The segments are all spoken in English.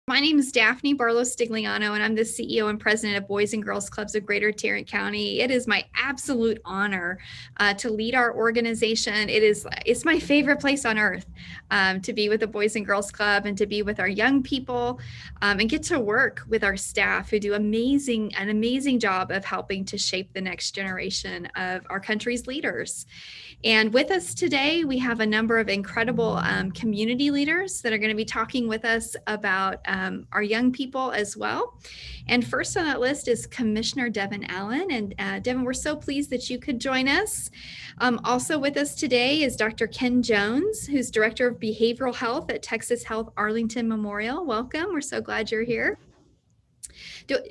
My name is Daphne Barlow Stigliano, and I'm the CEO and president of Boys and Girls Clubs of Greater Tarrant County. It is my absolute honor to lead our organization. It's my favorite place on earth to be with the Boys and Girls Club and to be with our young people and get to work with our staff who do an amazing job of helping to shape the next generation of our country's leaders. And with us today, we have a number of incredible community leaders that are going to be talking with us about our young people as well. And first on that list is Commissioner Devin Allen. And Devin, we're so pleased that you could join us. Also with us today is Dr. Ken Jones, who's Director of Behavioral Health at Texas Health Arlington Memorial. Welcome. We're so glad you're here.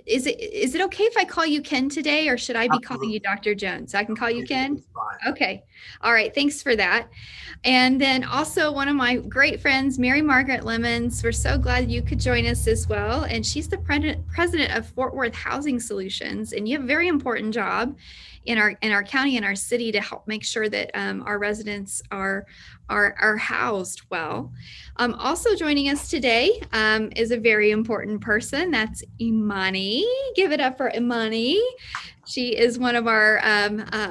Is it okay if I call you Ken today, or should I be calling you Dr. Jones? I can call you Ken? Okay. All right. Thanks for that. And then also one of my great friends, Mary Margaret Lemons. We're so glad you could join us as well. And she's the president of Fort Worth Housing Solutions. And you have a very important job in our county and our city to help make sure that our residents are housed well. Also joining us today is a very important person. That's Imani. Give it up for Imani. She is one of our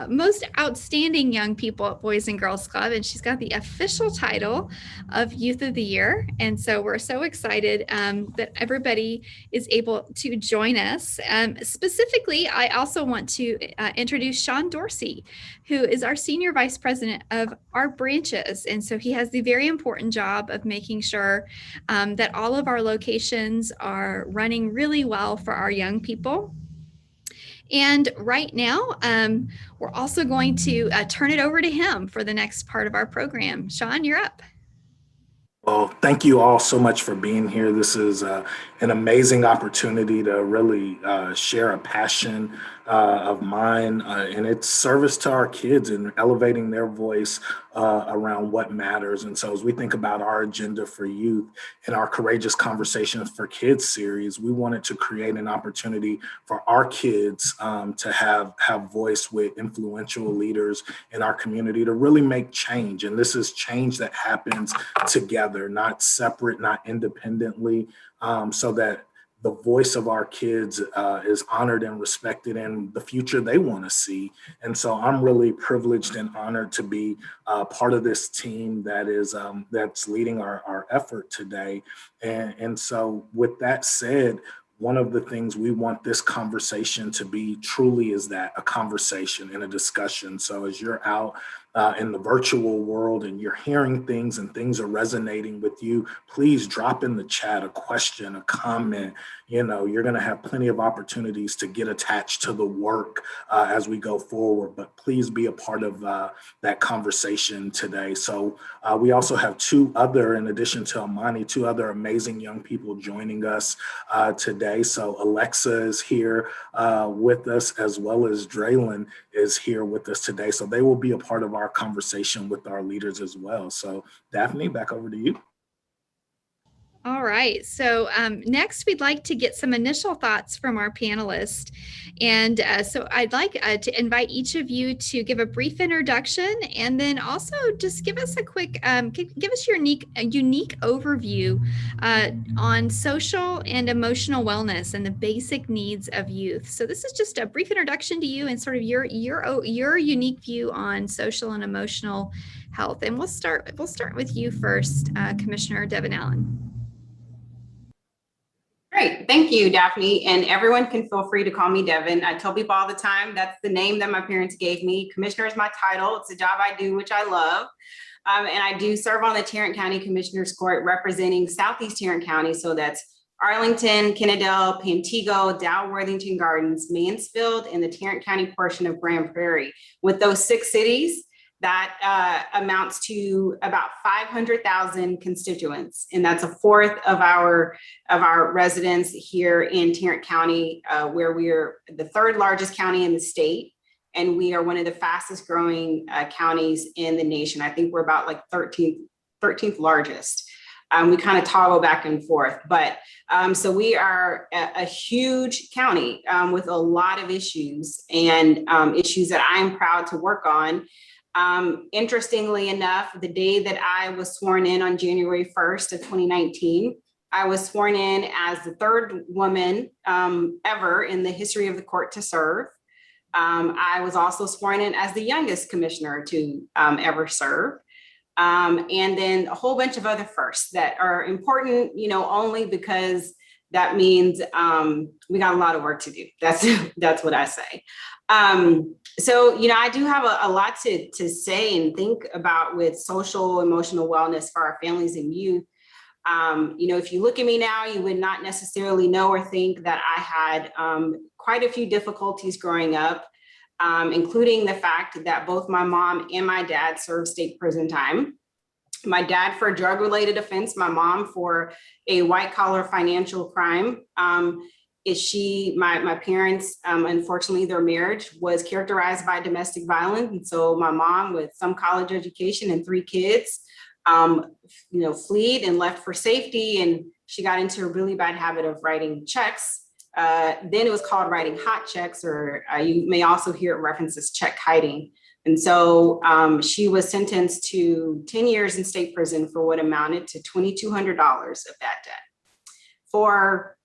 most outstanding young people at Boys and Girls Club, and she's got the official title of Youth of the Year. And so we're so excited that everybody is able to join us. Specifically, I also want to introduce Sean Dorsey, who is our Senior Vice President of our branches. And so he has the very important job of making sure that all of our locations are running really well for our young people. And right now, we're also going to turn it over to him for the next part of our program. Sean, you're up. Well, thank you all so much for being here. This is an amazing opportunity to really share a passion of mine, and it's service to our kids and elevating their voice around what matters. And so as we think about our agenda for youth and our Courageous Conversations for Kids series, we wanted to create an opportunity for our kids to have voice with influential leaders in our community to really make change. And this is change that happens together, not separate, not independently, so that the voice of our kids is honored and respected in the future they want to see. And so I'm really privileged and honored to be part of this team that is that's leading our effort today. And so with that said, one of the things we want this conversation to be truly is that a conversation and a discussion. So as you're out in the virtual world and you're hearing things and things are resonating with you, please drop in the chat a question, a comment. You know, you're going to have plenty of opportunities to get attached to the work as we go forward, but please be a part of that conversation today. So we also have in addition to Amani, two other amazing young people joining us today. So Alexa is here with us, as well as Draylon is here with us today. So they will be a part of our conversation with our leaders as well. So Daphne, back over to you. All right. So next, we'd like to get some initial thoughts from our panelists. And so I'd like to invite each of you to give a brief introduction, and then also just give us a quick, give us your unique overview on social and emotional wellness and the basic needs of youth. So this is just a brief introduction to you and sort of your unique view on social and emotional health. And we'll start with you first, Commissioner Devin Allen. Great. Thank you, Daphne. And everyone can feel free to call me Devin. I tell people all the time, that's the name that my parents gave me. Commissioner is my title. It's a job I do, which I love. And I do serve on the Tarrant County Commissioner's Court representing Southeast Tarrant County. So that's Arlington, Kennedale, Pantego, Dow, Worthington Gardens, Mansfield, and the Tarrant County portion of Grand Prairie. With those 6 cities, that amounts to about 500,000 constituents, and that's a fourth of our residents here in Tarrant County, where we are the 3rd largest county in the state, and we are one of the fastest growing counties in the nation. I think we're about like 13th largest. We kind of toggle back and forth, but so we are a huge county with a lot of issues and issues that I'm proud to work on. Interestingly enough, the day that I was sworn in on January 1st of 2019, I was sworn in as the third woman ever in the history of the court to serve. I was also sworn in as the youngest commissioner to ever serve. And then a whole bunch of other firsts that are important, only because that means we got a lot of work to do. That's what I say. So, I do have a lot to say and think about with social emotional wellness for our families and youth. If you look at me now, you would not necessarily know or think that I had quite a few difficulties growing up, including the fact that both my mom and my dad served state prison time. My dad for a drug-related offense, my mom for a white-collar financial crime. My parents, unfortunately, their marriage was characterized by domestic violence. And so my mom, with some college education and 3 kids, fled and left for safety. And she got into a really bad habit of writing checks. Then it was called writing hot checks, or you may also hear it referenced as check kiting. And so she was sentenced to 10 years in state prison for what amounted to $2,200 of that debt.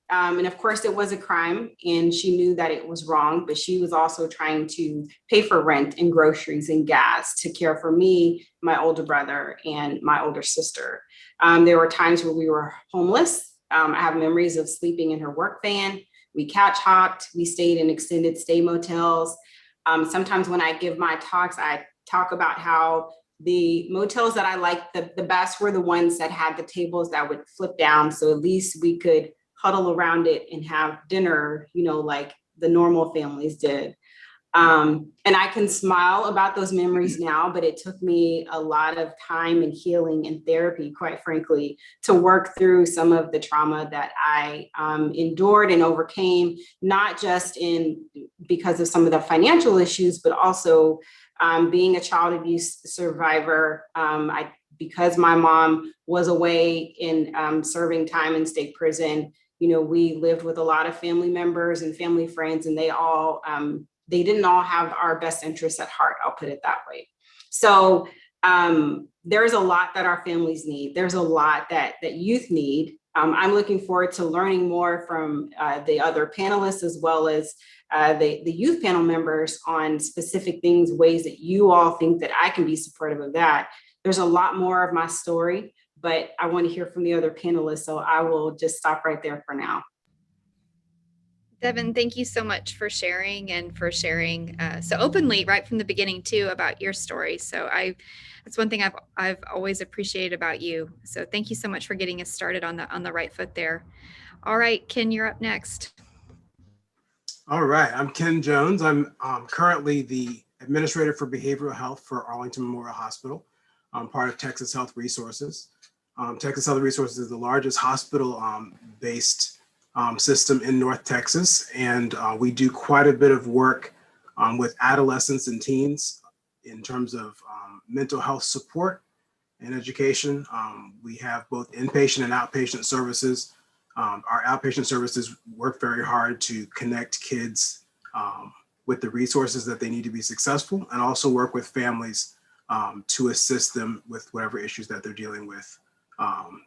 And of course, it was a crime, and she knew that it was wrong, but she was also trying to pay for rent and groceries and gas to care for me, my older brother, and my older sister. There were times where we were homeless. I have memories of sleeping in her work van. We couch hopped. We stayed in extended stay motels. Sometimes when I give my talks, I talk about how the motels that I liked the best were the ones that had the tables that would flip down. So at least we could huddle around it and have dinner, like the normal families did. And I can smile about those memories now, but it took me a lot of time and healing and therapy, quite frankly, to work through some of the trauma that I endured and overcame, not just because of some of the financial issues, but also being a child abuse survivor. Because my mom was away in serving time in state prison, we lived with a lot of family members and family friends, and they didn't all have our best interests at heart. I'll put it that way. So there's a lot that our families need. There's a lot that youth need. I'm looking forward to learning more from the other panelists, as well as the youth panel members, on specific things, ways that you all think that I can be supportive of that. There's a lot more of my story, but I want to hear from the other panelists, so I will just stop right there for now. Devin, thank you so much for sharing so openly right from the beginning too about your story. So that's one thing I've always appreciated about you. So thank you so much for getting us started on the right foot there. All right, Ken, you're up next. All right, I'm Ken Jones. I'm currently the Administrator for Behavioral Health for Arlington Memorial Hospital. I'm part of Texas Health Resources. Texas Health Resources is the largest hospital-based system in North Texas, and we do quite a bit of work with adolescents and teens in terms of mental health support and education. We have both inpatient and outpatient services. Our outpatient services work very hard to connect kids with the resources that they need to be successful, and also work with families to assist them with whatever issues that they're dealing with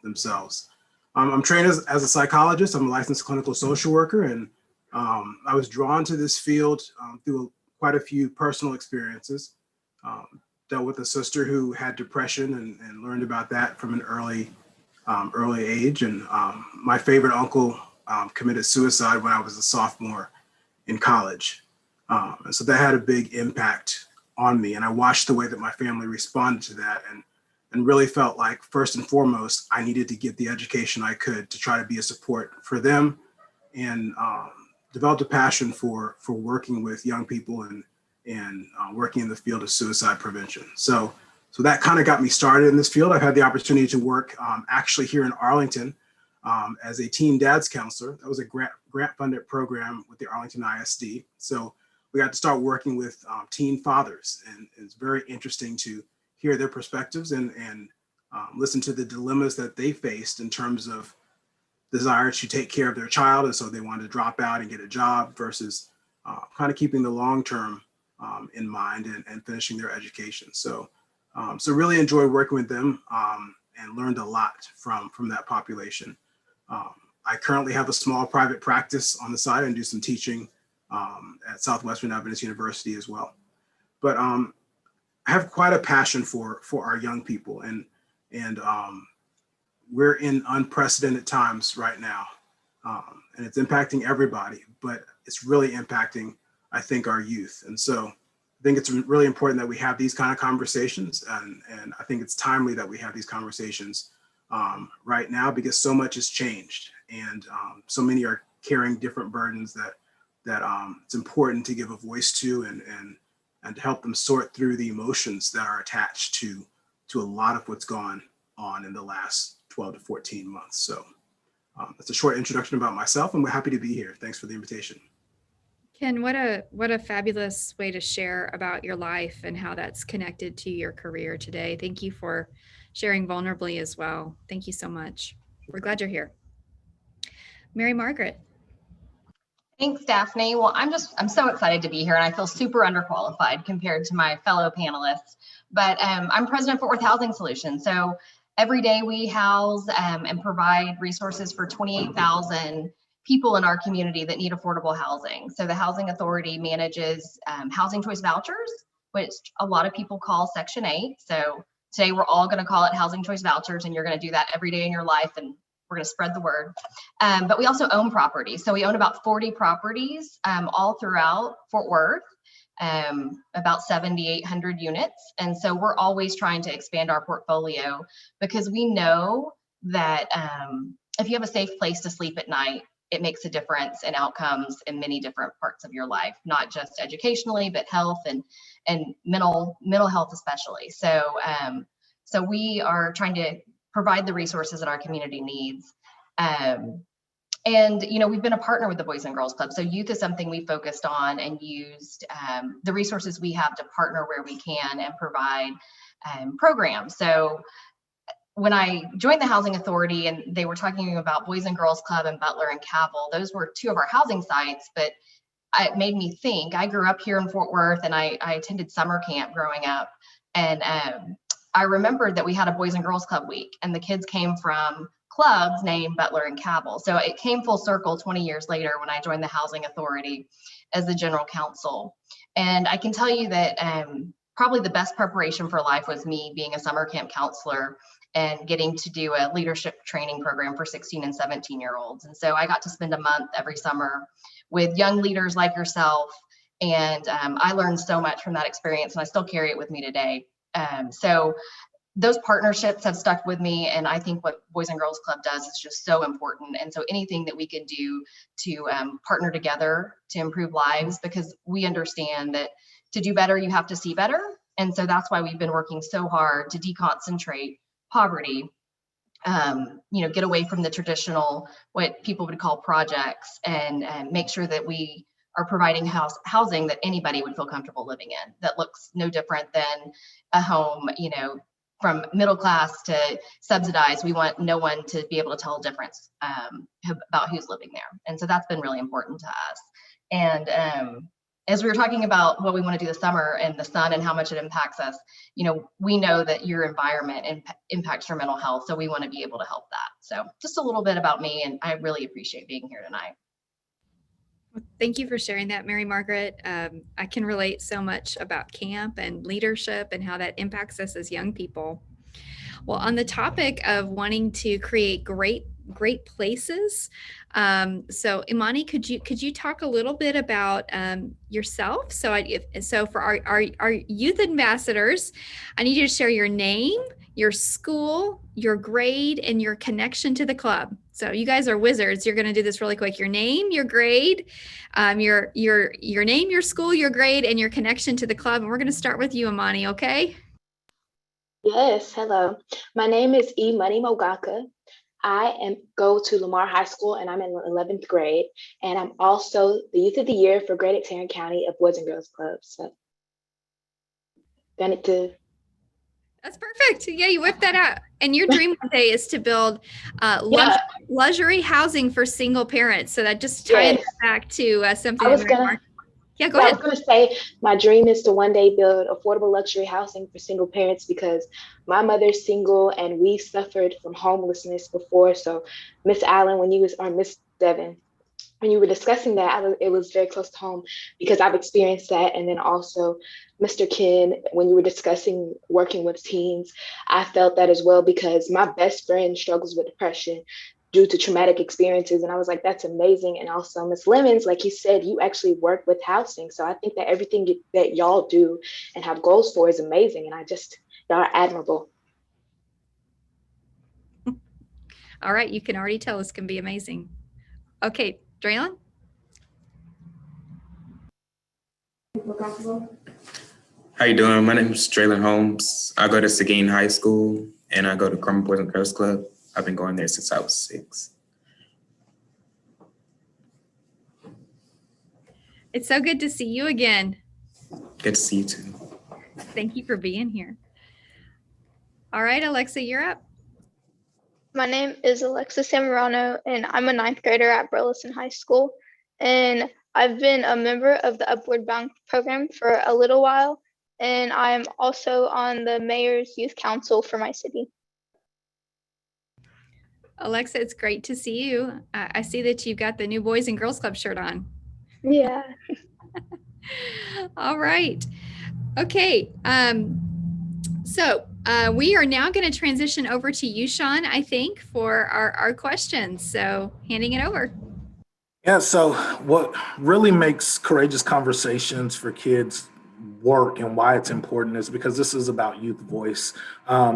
themselves. I'm trained as a psychologist. I'm a licensed clinical social worker, and I was drawn to this field through quite a few personal experiences. Dealt with a sister who had depression and learned about that from an early age. And my favorite uncle committed suicide when I was a sophomore in college. And so that had a big impact on me. And I watched the way that my family responded to that, and really felt like, first and foremost, I needed to get the education I could to try to be a support for them, and developed a passion for working with young people and working in the field of suicide prevention. So that kind of got me started in this field. I've had the opportunity to work actually here in Arlington as a teen dads counselor. That was a grant funded program with the Arlington ISD. So we got to start working with teen fathers, and it's very interesting to hear their perspectives and listen to the dilemmas that they faced in terms of desire to take care of their child. And so they wanted to drop out and get a job versus kind of keeping the long-term in mind and finishing their education. So really enjoyed working with them and learned a lot from that population. I currently have a small private practice on the side and do some teaching at Southwestern Adventist University as well. But I have quite a passion for our young people, and we're in unprecedented times right now, and it's impacting everybody, but it's really impacting, I think, our youth. And so I think it's really important that we have these kind of conversations, and I think it's timely that we have these conversations right now, because so much has changed, and so many are carrying different burdens that it's important to give a voice to, and to help them sort through the emotions that are attached to a lot of what's gone on in the last 12 to 14 months. So that's a short introduction about myself, and we're happy to be here. Thanks for the invitation. Ken, what a fabulous way to share about your life and how that's connected to your career today. Thank you for sharing vulnerably as well. Thank you so much. We're glad you're here. Mary Margaret. Thanks, Daphne. Well, I'm so excited to be here, and I feel super underqualified compared to my fellow panelists. But I'm president of Fort Worth Housing Solutions. So every day we house and provide resources for 28,000 people in our community that need affordable housing. So the Housing Authority manages housing choice vouchers, which a lot of people call Section 8. So today we're all going to call it housing choice vouchers, and you're going to do that every day in your life, and we're going to spread the word. But we also own properties. So we own about 40 properties all throughout Fort Worth, about 7,800 units. And so we're always trying to expand our portfolio, because we know that if you have a safe place to sleep at night, it makes a difference in outcomes in many different parts of your life, not just educationally, but health and mental health especially. So so we are trying to provide the resources that our community needs. And, we've been a partner with the Boys and Girls Club. So youth is something we focused on and used the resources we have to partner where we can and provide programs. So when I joined the Housing Authority and they were talking about Boys and Girls Club and Butler and Cabell, those were two of our housing sites, but it made me think. I grew up here in Fort Worth, and I attended summer camp growing up. And I remembered that we had a Boys and Girls Club week, and the kids came from clubs named Butler and Cabell. So it came full circle 20 years later when I joined the Housing Authority as the general counsel. And I can tell you that probably the best preparation for life was me being a summer camp counselor and getting to do a leadership training program for 16 and 17-year-olds. And so I got to spend a month every summer with young leaders like yourself. And I learned so much from that experience, and I still carry it with me today. So those partnerships have stuck with me, and I think what Boys and Girls Club does is just so important. And so anything that we can do to partner together to improve lives, because we understand that to do better, you have to see better. And so that's why we've been working so hard to deconcentrate poverty, get away from the traditional, what people would call projects, and make sure that we are providing housing that anybody would feel comfortable living in, that looks no different than a home, from middle class to subsidized. We want no one to be able to tell a difference about who's living there. And so that's been really important to us. And as we were talking about what we want to do this summer and the sun and how much it impacts us, we know that your environment impacts your mental health. So we want to be able to help that. So just a little bit about me, and I really appreciate being here tonight. Well, thank you for sharing that, Mary Margaret. I can relate so much about camp and leadership and how that impacts us as young people. Well, on the topic of wanting to create great places, so Imani, could you talk a little bit about yourself? So for our youth ambassadors, I need you to share your name, your school, your grade, and your connection to the club. So you guys are wizards. You're going to do this really quick. Your name, your grade, your name, your school, your grade, and your connection to the club. And we're going to start with you, Imani. Okay. Yes, hello. My name is Imani Mogaka. I go to Lamar High School, and I'm in 11th grade. And I'm also the Youth of the Year for Greater Tarrant County of Boys and Girls Club. So, That's perfect. Yeah, you whipped that out. And your dream one day is to build luxury housing for single parents. So that just ties back to something. Yeah, go Yeah, I ahead. was going to say my dream is to one day build affordable luxury housing for single parents because my mother's single and we suffered from homelessness before. So, Miss Allen, when you was, or Miss Devon, when you were discussing that, it was very close to home because I've experienced that. And then also, Mr. Ken, when you were discussing working with teens, I felt that as well because my best friend struggles with depression due to traumatic experiences. And I was like, that's amazing. And also, Miss Lemons, like you said, you actually work with housing. So I think that everything that y'all do and have goals for is amazing. And y'all are admirable. All right, you can already tell this can be amazing. Okay, Draylon? How you doing? My name is Traylon Holmes. I go to Seguin High School and I go to Crumble Boys and Girls Club. I've been going there since I was 6. It's so good to see you again. Good to see you too. Thank you for being here. All right, Alexa, you're up. My name is Alexa Samorano, and I'm a 9th grader at Burleson High School. And I've been a member of the Upward Bound program for a little while, and I'm also on the Mayor's Youth Council for my city. Alexa, it's great to see you. I see that you've got the new Boys and Girls Club shirt on. Yeah. All right. Okay. So we are now going to transition over to you, Sean, I think, for our questions. So handing it over. Yeah, so what really makes Courageous Conversations for Kids work and why it's important is because this is about youth voice.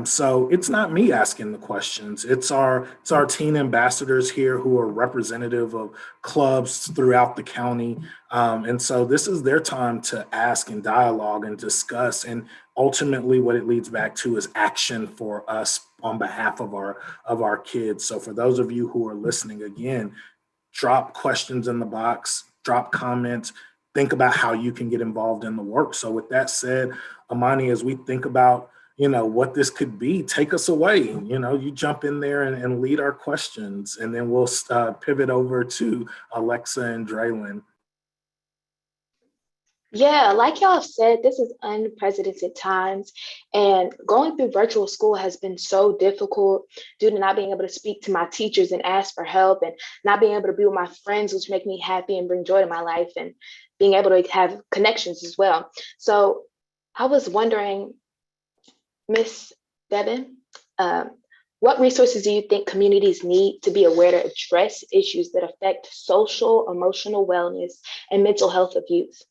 So it's not me asking the questions. It's our teen ambassadors here who are representative of clubs throughout the county. And so this is their time to ask and dialogue and discuss. And ultimately what it leads back to is action for us on behalf of our kids. So for those of you who are listening again, drop questions in the box, drop comments, think about how you can get involved in the work. So with that said, Amani, as we think about, what this could be, take us away. You jump in there and lead our questions, and then we'll pivot over to Alexa and Draylon. Yeah, like y'all have said, this is unprecedented times, and going through virtual school has been so difficult due to not being able to speak to my teachers and ask for help, and not being able to be with my friends, which make me happy and bring joy to my life, and being able to have connections as well. So I was wondering, Miss Devon, what resources do you think communities need to be aware to address issues that affect social, emotional wellness, and mental health of youth?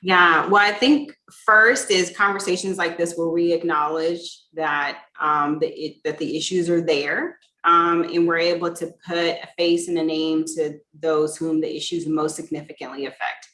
Yeah, well, I think first is conversations like this where we acknowledge that that the issues are there, and we're able to put a face and a name to those whom the issues most significantly affect.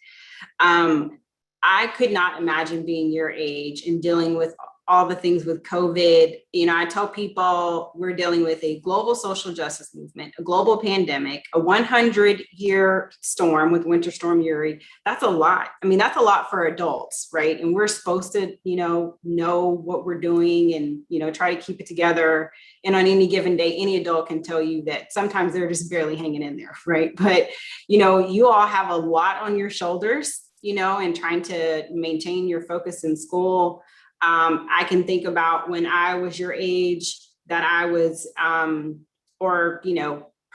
I could not imagine being your age and dealing with all the things with COVID. I tell people we're dealing with a global social justice movement, a global pandemic, a 100-year storm with Winter Storm Uri. That's a lot. I mean, that's a lot for adults, right? And we're supposed to, know what we're doing and, try to keep it together. And on any given day, any adult can tell you that sometimes they're just barely hanging in there, right? But, you all have a lot on your shoulders, and trying to maintain your focus in school. I can think about when I was your age that I was,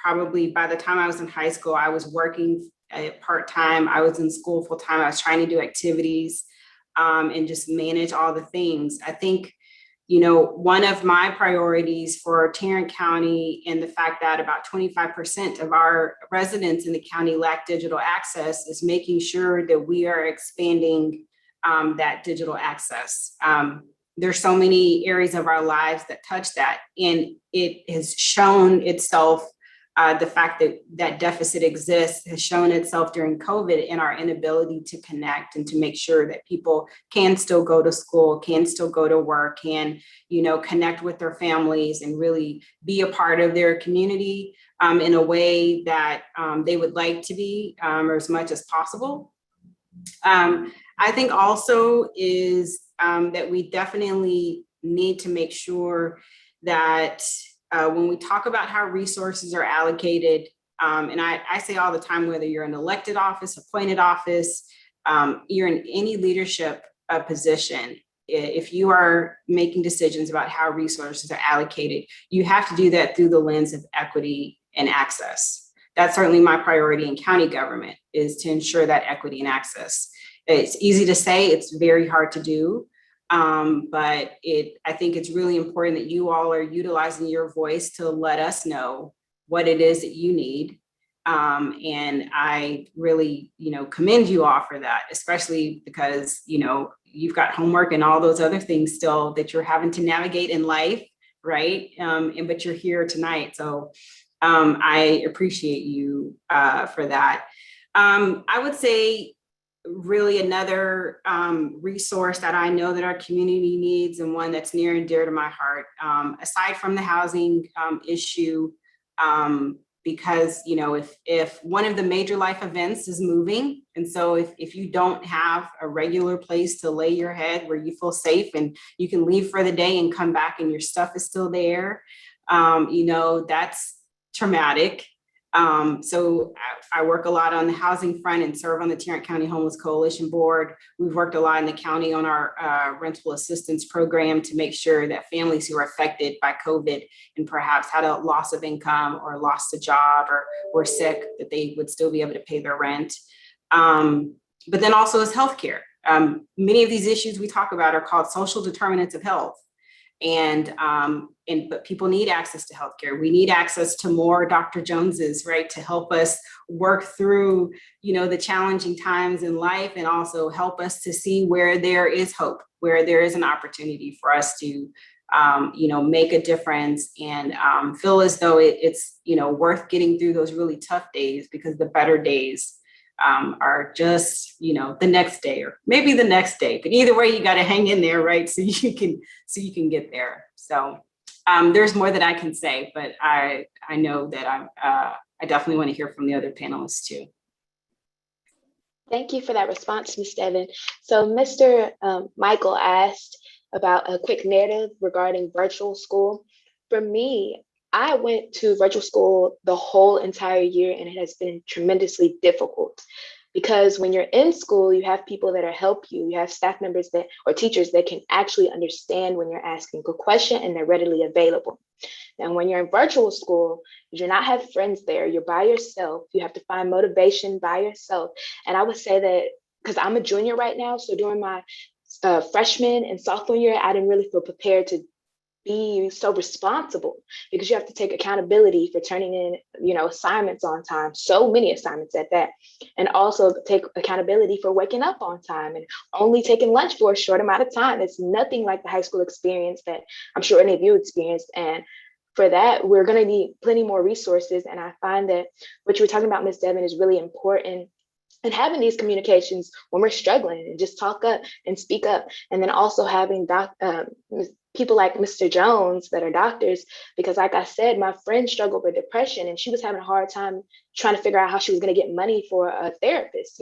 probably by the time I was in high school, I was working part-time. I was in school full-time. I was trying to do activities and just manage all the things. I think, one of my priorities for Tarrant County and the fact that about 25% of our residents in the county lack digital access is making sure that we are expanding that digital access. There's so many areas of our lives that touch that, and it has shown itself. The fact that that deficit exists has shown itself during COVID in our inability to connect and to make sure that people can still go to school, can still go to work, can, connect with their families and really be a part of their community in a way that they would like to be, or as much as possible. I think also is that we definitely need to make sure that when we talk about how resources are allocated, And I say all the time, whether you're in elected office, appointed office, you're in any leadership position, if you are making decisions about how resources are allocated, you have to do that through the lens of equity and access. That's certainly my priority in county government, is to ensure that equity and access. It's easy to say, it's very hard to do. But I think it's really important that you all are utilizing your voice to let us know what it is that you need. And I really, commend you all for that, especially because, you've got homework and all those other things still that you're having to navigate in life, right? But you're here tonight. So I appreciate you for that. I would say really another resource that I know that our community needs, and one that's near and dear to my heart, aside from the housing issue, because if one of the major life events is moving, and so if you don't have a regular place to lay your head where you feel safe and you can leave for the day and come back and your stuff is still there, that's traumatic. So I work a lot on the housing front and serve on the Tarrant County Homeless Coalition Board. We've worked a lot in the county on our rental assistance program to make sure that families who are affected by COVID and perhaps had a loss of income or lost a job or were sick, that they would still be able to pay their rent. But then also is healthcare. Many of these issues we talk about are called social determinants of health. But people need access to healthcare. We need access to more Dr. Joneses, right, to help us work through, the challenging times in life, and also help us to see where there is hope, where there is an opportunity for us to, make a difference and feel as though it's, worth getting through those really tough days, because the better days are just, the next day or maybe the next day, but either way, you got to hang in there, right? So you can get there. So there's more that I can say, but I know that I definitely want to hear from the other panelists too. Thank you for that response, Ms. Devin. So Mr. Michael asked about a quick narrative regarding virtual school. For me, I went to virtual school the whole entire year, and it has been tremendously difficult, because when you're in school, you have people that are help you. You have staff members or teachers that can actually understand when you're asking a question, and they're readily available. And when you're in virtual school, you do not have friends there. You're by yourself. You have to find motivation by yourself. And I would say that, because I'm a junior right now, so during my freshman and sophomore year, I didn't really feel prepared to be so responsible, because you have to take accountability for turning in, assignments on time, so many assignments at that, and also take accountability for waking up on time and only taking lunch for a short amount of time. It's nothing like the high school experience that I'm sure any of you experienced. And for that, we're going to need plenty more resources. And I find that what you were talking about, Ms. Devin, is really important. And having these communications when we're struggling, and just talk up and speak up. And then also having people like Mr. Jones that are doctors, because like I said, my friend struggled with depression, and she was having a hard time trying to figure out how she was going to get money for a therapist,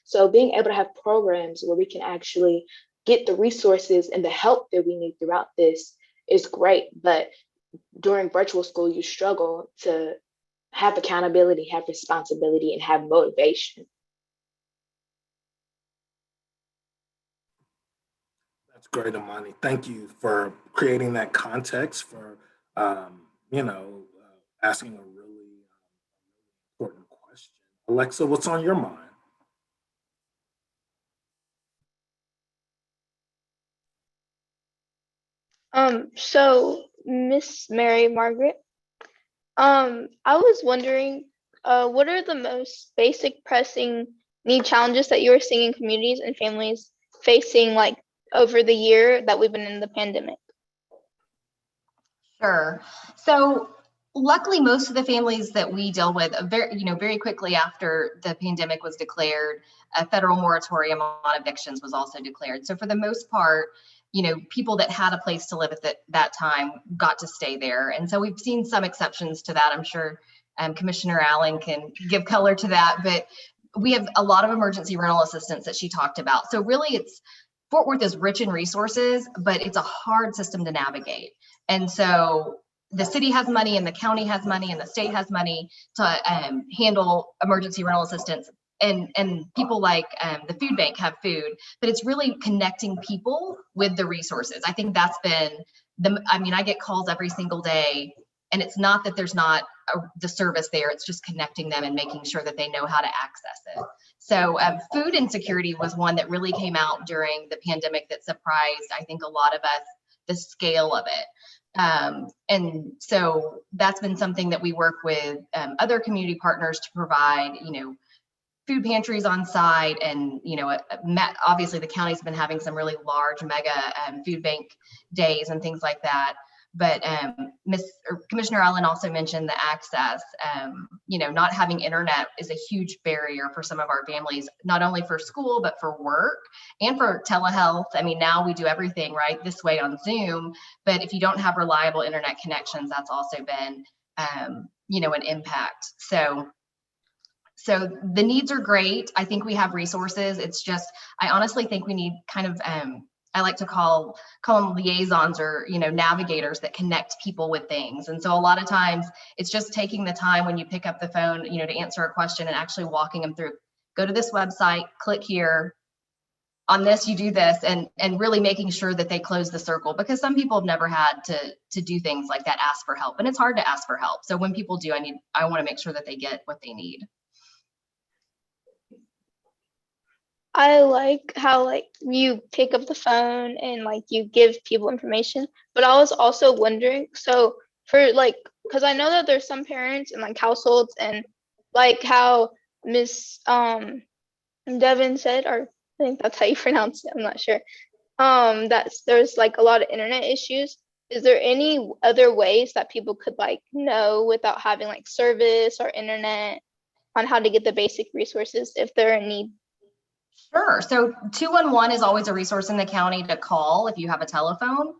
So being able to have programs where we can actually get the resources and the help that we need throughout this is great. But during virtual school, you struggle to have accountability, have responsibility, and have motivation. That's great, Amani. Thank you for creating that context, for asking a really important question. Alexa, what's on your mind? So Miss Mary Margaret, I was wondering, what are the most basic pressing need challenges that you're seeing in communities and families facing, like, over the year that we've been in the pandemic? Sure. So luckily, most of the families that we deal with, very quickly after the pandemic was declared, a federal moratorium on evictions was also declared. So for the most part, people that had a place to live at that time got to stay there. And so we've seen some exceptions to that. I'm sure Commissioner Allen can give color to that, but we have a lot of emergency rental assistance that she talked about. So really, Fort Worth is rich in resources, but it's a hard system to navigate. And so the city has money and the county has money and the state has money to handle emergency rental assistance. And people like the food bank have food, but it's really connecting people with the resources. I think that's been I get calls every single day, and it's not that there's not the service there, it's just connecting them and making sure that they know how to access it. So food insecurity was one that really came out during the pandemic that surprised, I think, a lot of us, the scale of it. And so that's been something that we work with other community partners to provide, food pantries on site. And, obviously the county's been having some really large mega food bank days and things like that. But Commissioner Allen also mentioned the access. Not having internet is a huge barrier for some of our families, not only for school, but for work and for telehealth. I mean, now we do everything right this way on Zoom, but if you don't have reliable internet connections, that's also been, an impact. So the needs are great. I think we have resources. It's just, I honestly think we need kind of, I like to call them liaisons or, navigators that connect people with things. And so a lot of times it's just taking the time when you pick up the phone, to answer a question and actually walking them through, go to this website, click here, on this, you do this, and really making sure that they close the circle, because some people have never had to do things like that, ask for help. And it's hard to ask for help. So when people do, I want to make sure that they get what they need. I like how you pick up the phone and you give people information, but I was also wondering, so for because I know that there's some parents and households, and how Miss Devin said, or I think that's how you pronounce it, I'm not sure, that there's a lot of internet issues. Is there any other ways that people could know without having service or internet on how to get the basic resources if they're in need? Sure. So 211 is always a resource in the county to call if you have a telephone.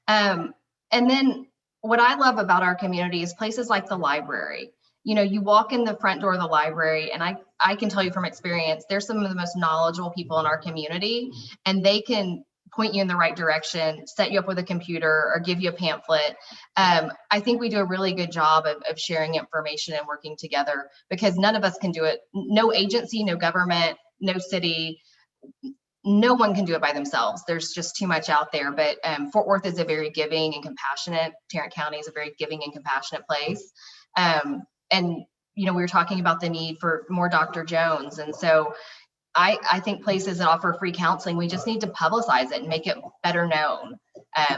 And then what I love about our community is places like the library. You walk in the front door of the library, and I can tell you from experience, there's some of the most knowledgeable people in our community, and they can point you in the right direction, set you up with a computer, or give you a pamphlet. I think we do a really good job of sharing information and working together, because none of us can do it. No agency, no government, no city, no one can do it by themselves. There's just too much out there. But Fort Worth is a very giving and compassionate, Tarrant County is a very giving and compassionate place. And, we were talking about the need for more Dr. Jones. And so I think places that offer free counseling, we just need to publicize it and make it better known.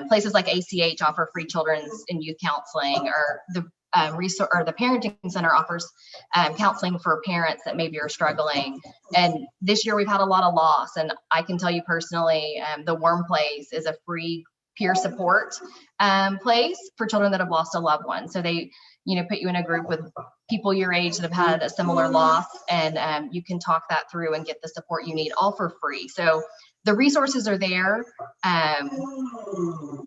Places like ACH offer free children's and youth counseling, or the parenting center offers counseling for parents that maybe are struggling. And this year we've had a lot of loss, and I can tell you personally, the Worm Place is a free peer support place for children that have lost a loved one. So they put you in a group with people your age that have had a similar loss, and you can talk that through and get the support you need, all for free. So the resources are there.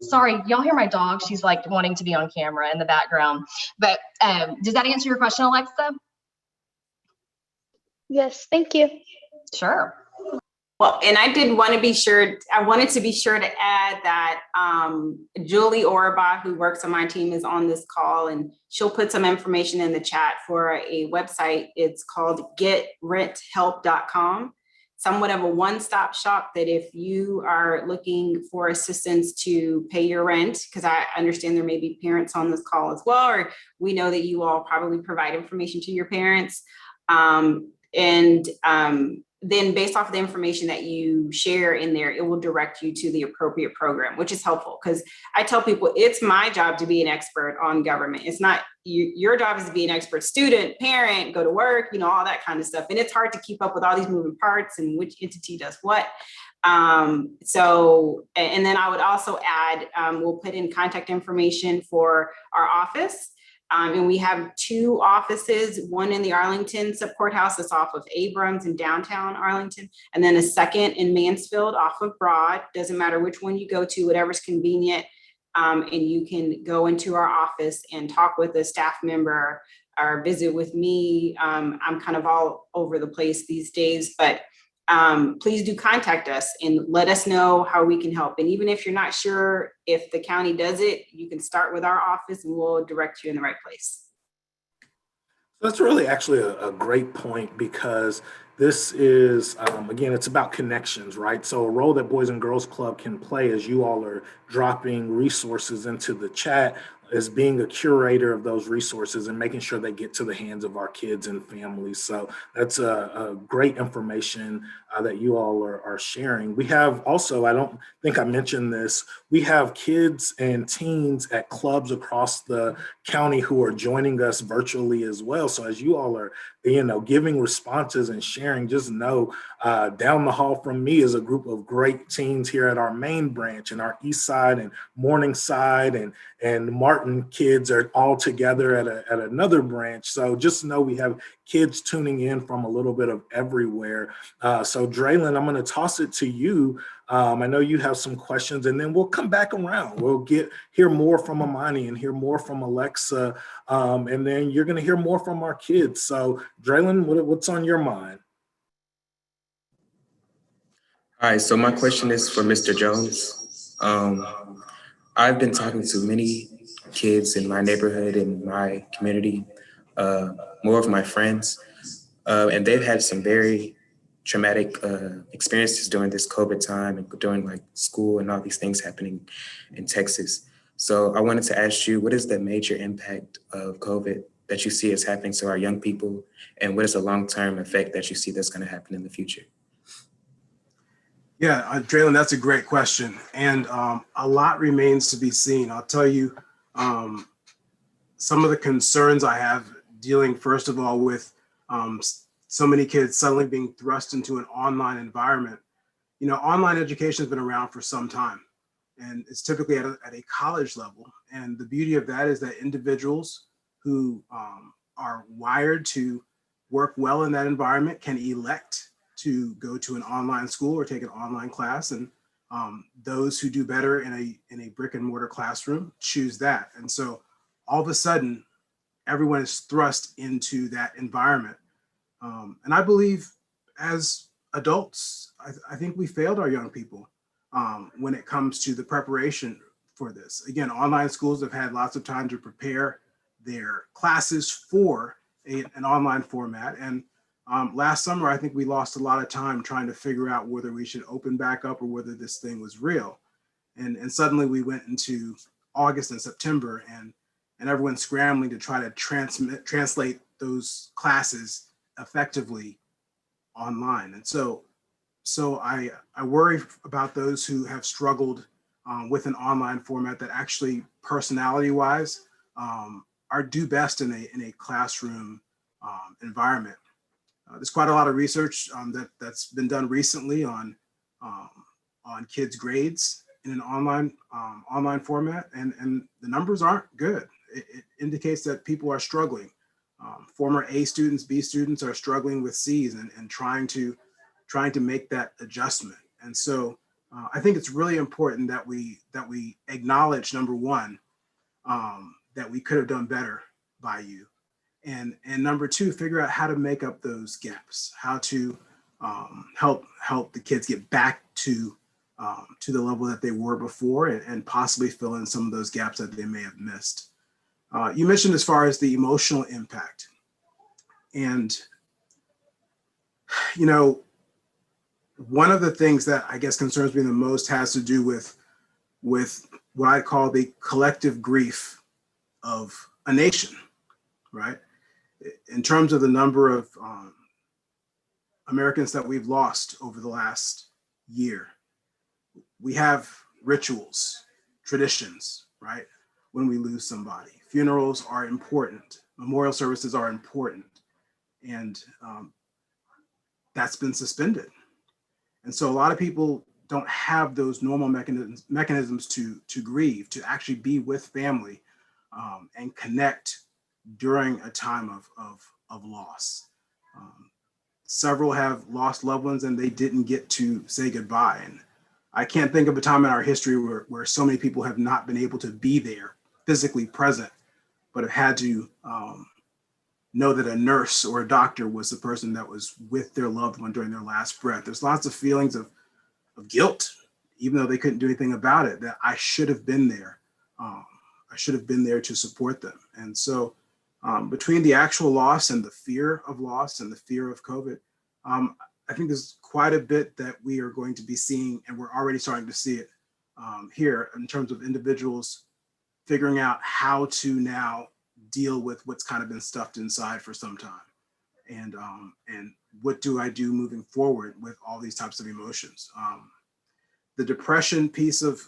Sorry, y'all hear my dog? She's wanting to be on camera in the background. But does that answer your question, Alexa? Yes, thank you. Sure. Well, and I wanted to be sure to add that Julie Orba, who works on my team, is on this call, and she'll put some information in the chat for a website. It's called getrenthelp.com. Somewhat of a one-stop shop that if you are looking for assistance to pay your rent, because I understand there may be parents on this call as well, or we know that you all probably provide information to your parents. Then based off of the information that you share in there, it will direct you to the appropriate program, which is helpful, because I tell people it's my job to be an expert on government. It's not your job is to be an expert student, parent, go to work, all that kind of stuff. And it's hard to keep up with all these moving parts and which entity does what. And then I would also add, we'll put in contact information for our office. And we have 2 offices, one in the Arlington Subcourthouse that's off of Abrams in downtown Arlington, and then a second in Mansfield off of Broad. Doesn't matter which one you go to, whatever's convenient. And you can go into our office and talk with a staff member or visit with me. I'm kind of all over the place these days, but please do contact us and let us know how we can help. And even if you're not sure if the county does it, you can start with our office and we'll direct you in the right place. That's really actually a great point because this is, again, it's about connections, right? So a role that Boys and Girls Club can play as you all are dropping resources into the chat is being a curator of those resources and making sure they get to the hands of our kids and families. So that's a great information that you all are sharing. We have also, I don't think I mentioned this, we have kids and teens at clubs across the county who are joining us virtually as well. So as you all are, giving responses and sharing, just know down the hall from me is a group of great teens here at our main branch and our East Side and Morningside and Martin kids are all together at another branch. So just know we have kids tuning in from a little bit of everywhere. So Draylon, I'm going to toss it to you. I know you have some questions, and then we'll come back around. We'll hear more from Amani and hear more from Alexa, and then you're going to hear more from our kids. So Draylon, what's on your mind? All right, so my question is for Mr. Jones. I've been talking to many kids in my neighborhood, in my community, more of my friends, and they've had some very traumatic experiences during this COVID time and during like school and all these things happening in Texas. So I wanted to ask you, what is the major impact of COVID that you see is happening to our young people? And what is the long-term effect that you see that's going to happen in the future? Yeah, Draylon, that's a great question. And a lot remains to be seen. I'll tell you some of the concerns I have dealing, first of all, with so many kids suddenly being thrust into an online environment. Online education has been around for some time, and it's typically at a college level. And the beauty of that is that individuals who are wired to work well in that environment can elect to go to an online school or take an online class. And those who do better in a brick and mortar classroom choose that. And so all of a sudden, everyone is thrust into that environment. And I believe as adults, I think we failed our young people when it comes to the preparation for this. Again, online schools have had lots of time to prepare their classes for an online format. And last summer, I think we lost a lot of time trying to figure out whether we should open back up or whether this thing was real. And suddenly we went into August and September and everyone's scrambling to try to translate those classes effectively online. And so I worry about those who have struggled with an online format that actually personality wise are do best in a classroom environment. There's quite a lot of research that's been done recently on kids' grades in an online format, and the numbers aren't good. It indicates that people are struggling. Former A students, B students are struggling with C's and trying to make that adjustment. And so I think it's really important that we acknowledge, number one, that we could have done better by you. And number two, figure out how to make up those gaps, how to help the kids get back to the level that they were before and possibly fill in some of those gaps that they may have missed. You mentioned as far as the emotional impact. And, one of the things that I guess concerns me the most has to do with what I call the collective grief of a nation, right? In terms of the number of Americans that we've lost over the last year, we have rituals, traditions, right? When we lose somebody, funerals are important, memorial services are important, and that's been suspended. And so a lot of people don't have those normal mechanisms to grieve, to actually be with family and connect during a time of loss. Several have lost loved ones and they didn't get to say goodbye. And I can't think of a time in our history where so many people have not been able to be there, physically present, but have had to know that a nurse or a doctor was the person that was with their loved one during their last breath. There's lots of feelings of guilt, even though they couldn't do anything about it, that I should have been there. I should have been there to support them. And so between the actual loss and the fear of loss and the fear of COVID, I think there's quite a bit that we are going to be seeing, and we're already starting to see it here in terms of individuals figuring out how to now deal with what's kind of been stuffed inside for some time. And what do I do moving forward with all these types of emotions? The depression piece of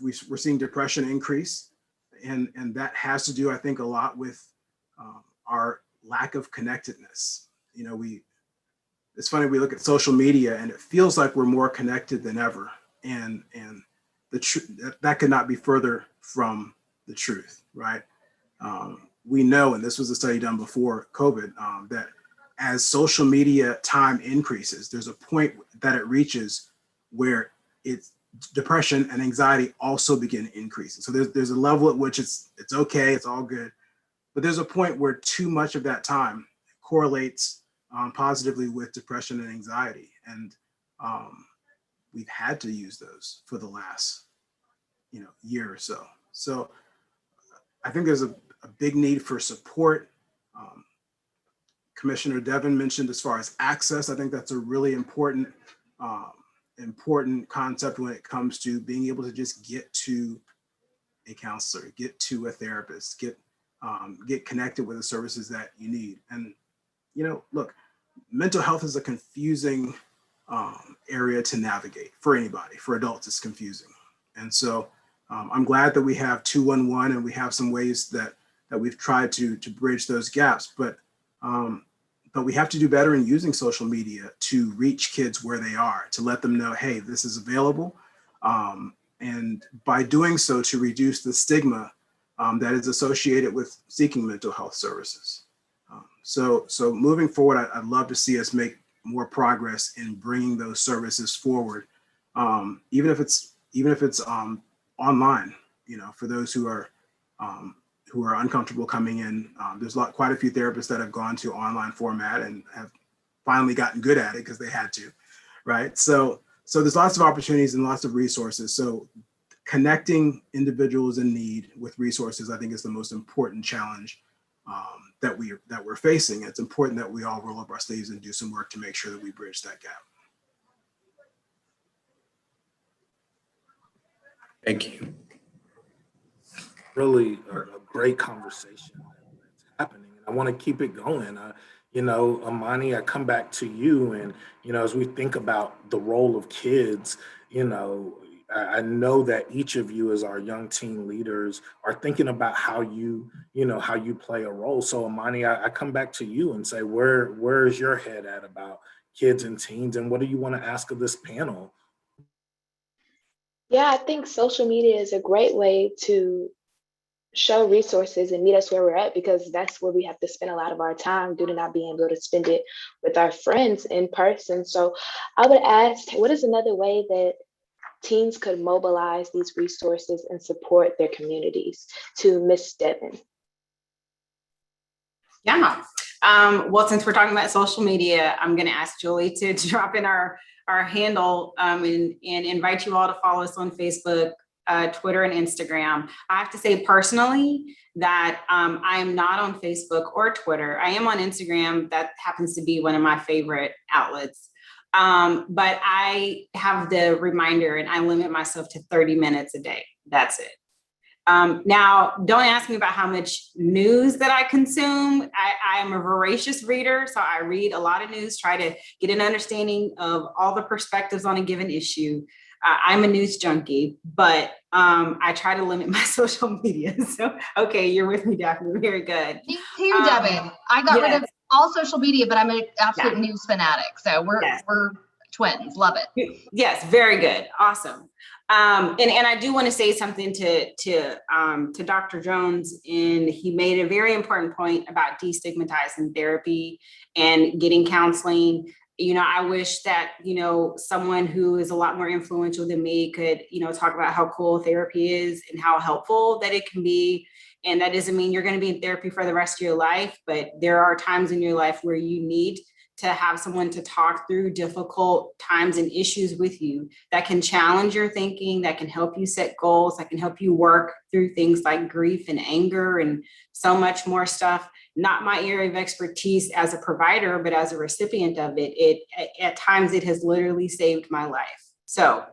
we're seeing depression increase, and that has to do, I think, a lot with our lack of connectedness. You know, it's funny, we look at social media and it feels like we're more connected than ever, and that could not be further from the truth, right? We know, and this was a study done before COVID, that as social media time increases, there's a point that it reaches where it's depression and anxiety also begin increasing. So there's a level at which it's okay, it's all good, but there's a point where too much of that time correlates positively with depression and anxiety, and we've had to use those for the last year or so. So I think there's a big need for support. Commissioner Devin mentioned as far as access, I think that's a really important concept when it comes to being able to just get to a counselor, get to a therapist, get connected with the services that you need. And look, mental health is a confusing area to navigate for anybody. For adults, it's confusing. And so I'm glad that we have 211 and we have some ways that we've tried to bridge those gaps. But we have to do better in using social media to reach kids where they are, to let them know, hey, this is available. And by doing so, to reduce the stigma that is associated with seeking mental health services. So moving forward, I'd love to see us make more progress in bringing those services forward, even if it's online. For those who are uncomfortable coming in, there's quite a few therapists that have gone to online format and have finally gotten good at it because they had to, right? So there's lots of opportunities and lots of resources. So connecting individuals in need with resources, I think, is the most important challenge that we're facing. It's important that we all roll up our sleeves and do some work to make sure that we bridge that gap. Thank you. Really a great conversation that's happening, and I want to keep it going. Amani, I come back to you, and as we think about the role of kids, I know that each of you as our young teen leaders are thinking about how you play a role. So Amani, I come back to you and say, where is your head at about kids and teens, and what do you want to ask of this panel? Yeah, I think social media is a great way to show resources and meet us where we're at, because that's where we have to spend a lot of our time due to not being able to spend it with our friends in person. So I would ask, what is another way that teens could mobilize these resources and support their communities? To Ms. Devin. Yeah. Well, since we're talking about social media, I'm going to ask Julie to drop in our handle and invite you all to follow us on Facebook, Twitter, and Instagram. I have to say personally that I am not on Facebook or Twitter. I am on Instagram. That happens to be one of my favorite outlets. But I have the reminder and I limit myself to 30 minutes a day. That's it. Now, don't ask me about how much news that I consume. I am a voracious reader, so I read a lot of news, try to get an understanding of all the perspectives on a given issue. I'm a news junkie, but I try to limit my social media. So, okay, you're with me, Daphne. Very good. Me too, Devin. I got rid of all social media, but I'm an absolute news fanatic. So we're twins. Love it. Yes, very good. Awesome. And I do want to say something to Dr. Jones, and he made a very important point about destigmatizing therapy and getting counseling. I wish that, someone who is a lot more influential than me could, talk about how cool therapy is and how helpful that it can be And that doesn't mean you're going to be in therapy for the rest of your life, but there are times in your life where you need to have someone to talk through difficult times and issues with you that can challenge your thinking, that can help you set goals, that can help you work through things like grief and anger and so much more stuff. Not my area of expertise as a provider, but as a recipient of it, at times it has literally saved my life. So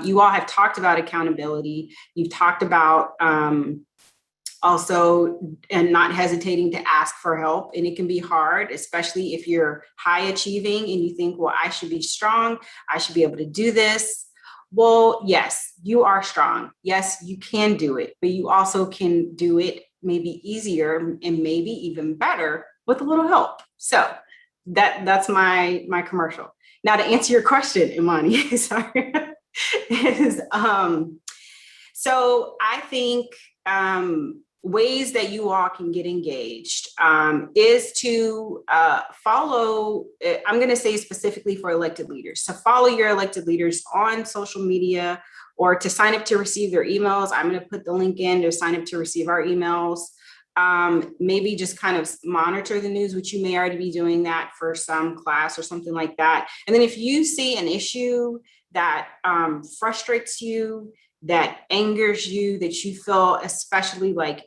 you all have talked about accountability. You've talked about also and not hesitating to ask for help. And it can be hard, especially if you're high achieving and you think, well, I should be strong. I should be able to do this. Well, yes, you are strong. Yes, you can do it, but you also can do it maybe easier and maybe even better with a little help. So that's my commercial. Now to answer your question, Imani, sorry, is so I think ways that you all can get engaged is to follow, I'm going to say specifically for elected leaders, to follow your elected leaders on social media or to sign up to receive their emails. I'm going to put the link in to sign up to receive our emails. Maybe just kind of monitor the news, which you may already be doing that for some class or something like that. And then if you see an issue that frustrates you, that angers you, that you feel especially like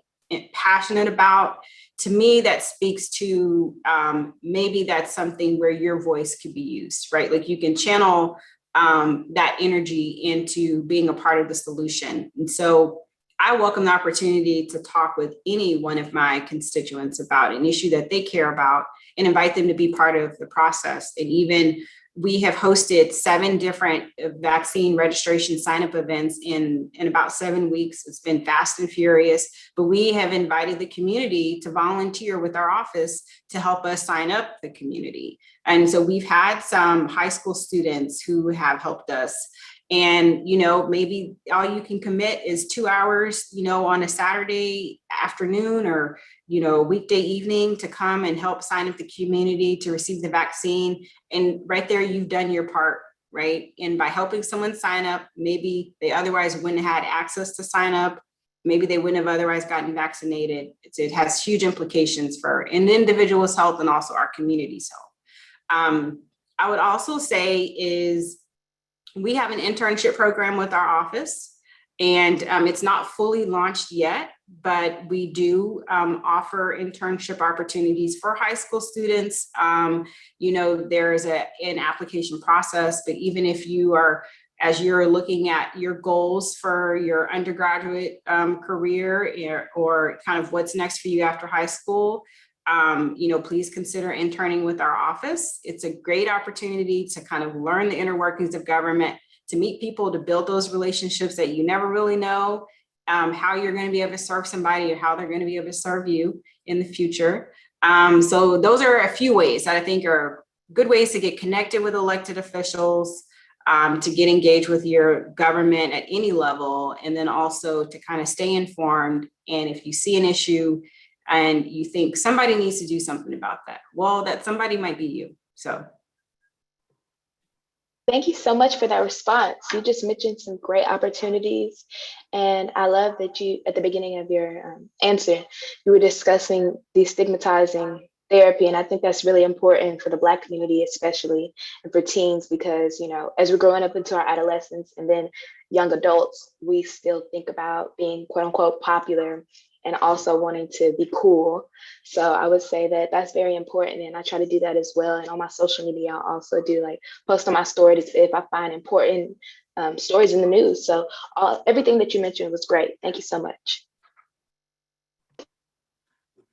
passionate about, to me, that speaks to maybe that's something where your voice could be used, right? Like you can channel that energy into being a part of the solution. And so I welcome the opportunity to talk with any one of my constituents about an issue that they care about and invite them to be part of the process. And even we have hosted 7 different vaccine registration sign-up events in about 7 weeks. It's been fast and furious, but we have invited the community to volunteer with our office to help us sign up the community. And so we've had some high school students who have helped us. And, you know, maybe all you can commit is 2 hours, you know, on a Saturday afternoon or, you know, weekday evening to come and help sign up the community to receive the vaccine. And right there, you've done your part, right? And by helping someone sign up, maybe they otherwise wouldn't have had access to sign up. Maybe they wouldn't have otherwise gotten vaccinated. It has huge implications for an individual's health and also our community's health. I would also say is we have an internship program with our office, and it's not fully launched yet, but we do offer internship opportunities for high school students. You know, there's an application process, but even if you are, as you're looking at your goals for your undergraduate career or kind of what's next for you after high school, you know, please consider interning with our office. It's a great opportunity to kind of learn the inner workings of government, to meet people, to build those relationships that you never really know how you're going to be able to serve somebody or how they're going to be able to serve you in the future. So those are a few ways that I think are good ways to get connected with elected officials, to get engaged with your government at any level, and then also to kind of stay informed. And if you see an issue and you think somebody needs to do something about that, well, that somebody might be you. So Thank you so much for that response. You just mentioned some great opportunities. And I love that you, at the beginning of your answer, you were discussing destigmatizing therapy. And I think that's really important for the Black community, especially, and for teens, because, you know, as we're growing up into our adolescence and then young adults, we still think about being quote unquote popular and also wanting to be cool. So I would say that that's very important. And I try to do that as well. And on my social media, I also do like post on my story if I find important stories in the news. So everything that you mentioned was great. Thank you so much. The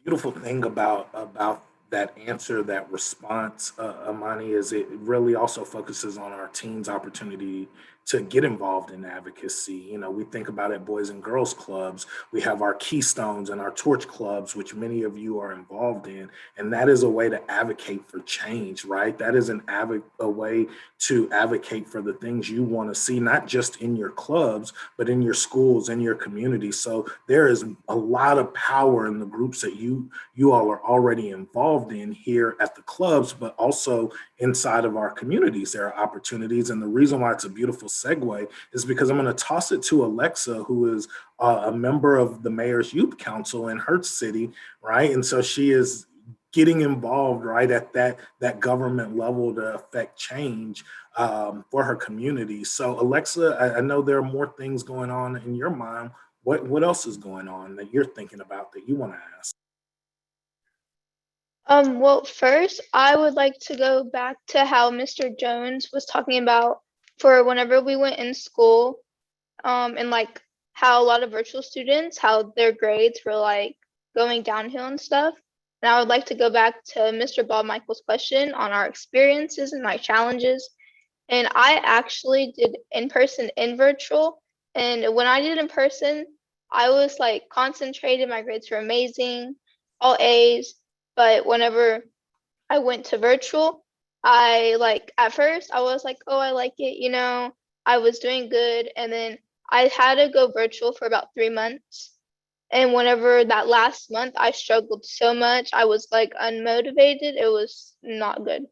beautiful thing about that answer, that response, Amani, is it really also focuses on our teens' opportunity to get involved in advocacy. You know, we think about it, Boys and Girls Clubs. We have our Keystones and our Torch Clubs, which many of you are involved in. And that is a way to advocate for change, right? That is a way to advocate for the things you want to see, not just in your clubs, but in your schools, in your community. So there is a lot of power in the groups that you all are already involved in here at the clubs, but also inside of our communities. There are opportunities. And the reason why it's a beautiful segue, is because I'm going to toss it to Alexa, who is a member of the mayor's youth council in her city, right? And so she is getting involved right at that government level to affect change for her community. So Alexa, I know there are more things going on in your mind. What else is going on that you're thinking about that you want to ask? Well, first, I would like to go back to how Mr. Jones was talking about for whenever we went in school, and like how a lot of virtual students, how their grades were like going downhill and stuff. And I would like to go back to Mr. Bob Michael's question on our experiences and my challenges. And I actually did in person and virtual. And when I did in person, I was like concentrated, my grades were amazing, all A's. But whenever I went to virtual, I like at first I was like, oh, I like it, I was doing good. And then I had to go virtual for about 3 months. And whenever that last month, I struggled so much. I was like unmotivated. It was not good.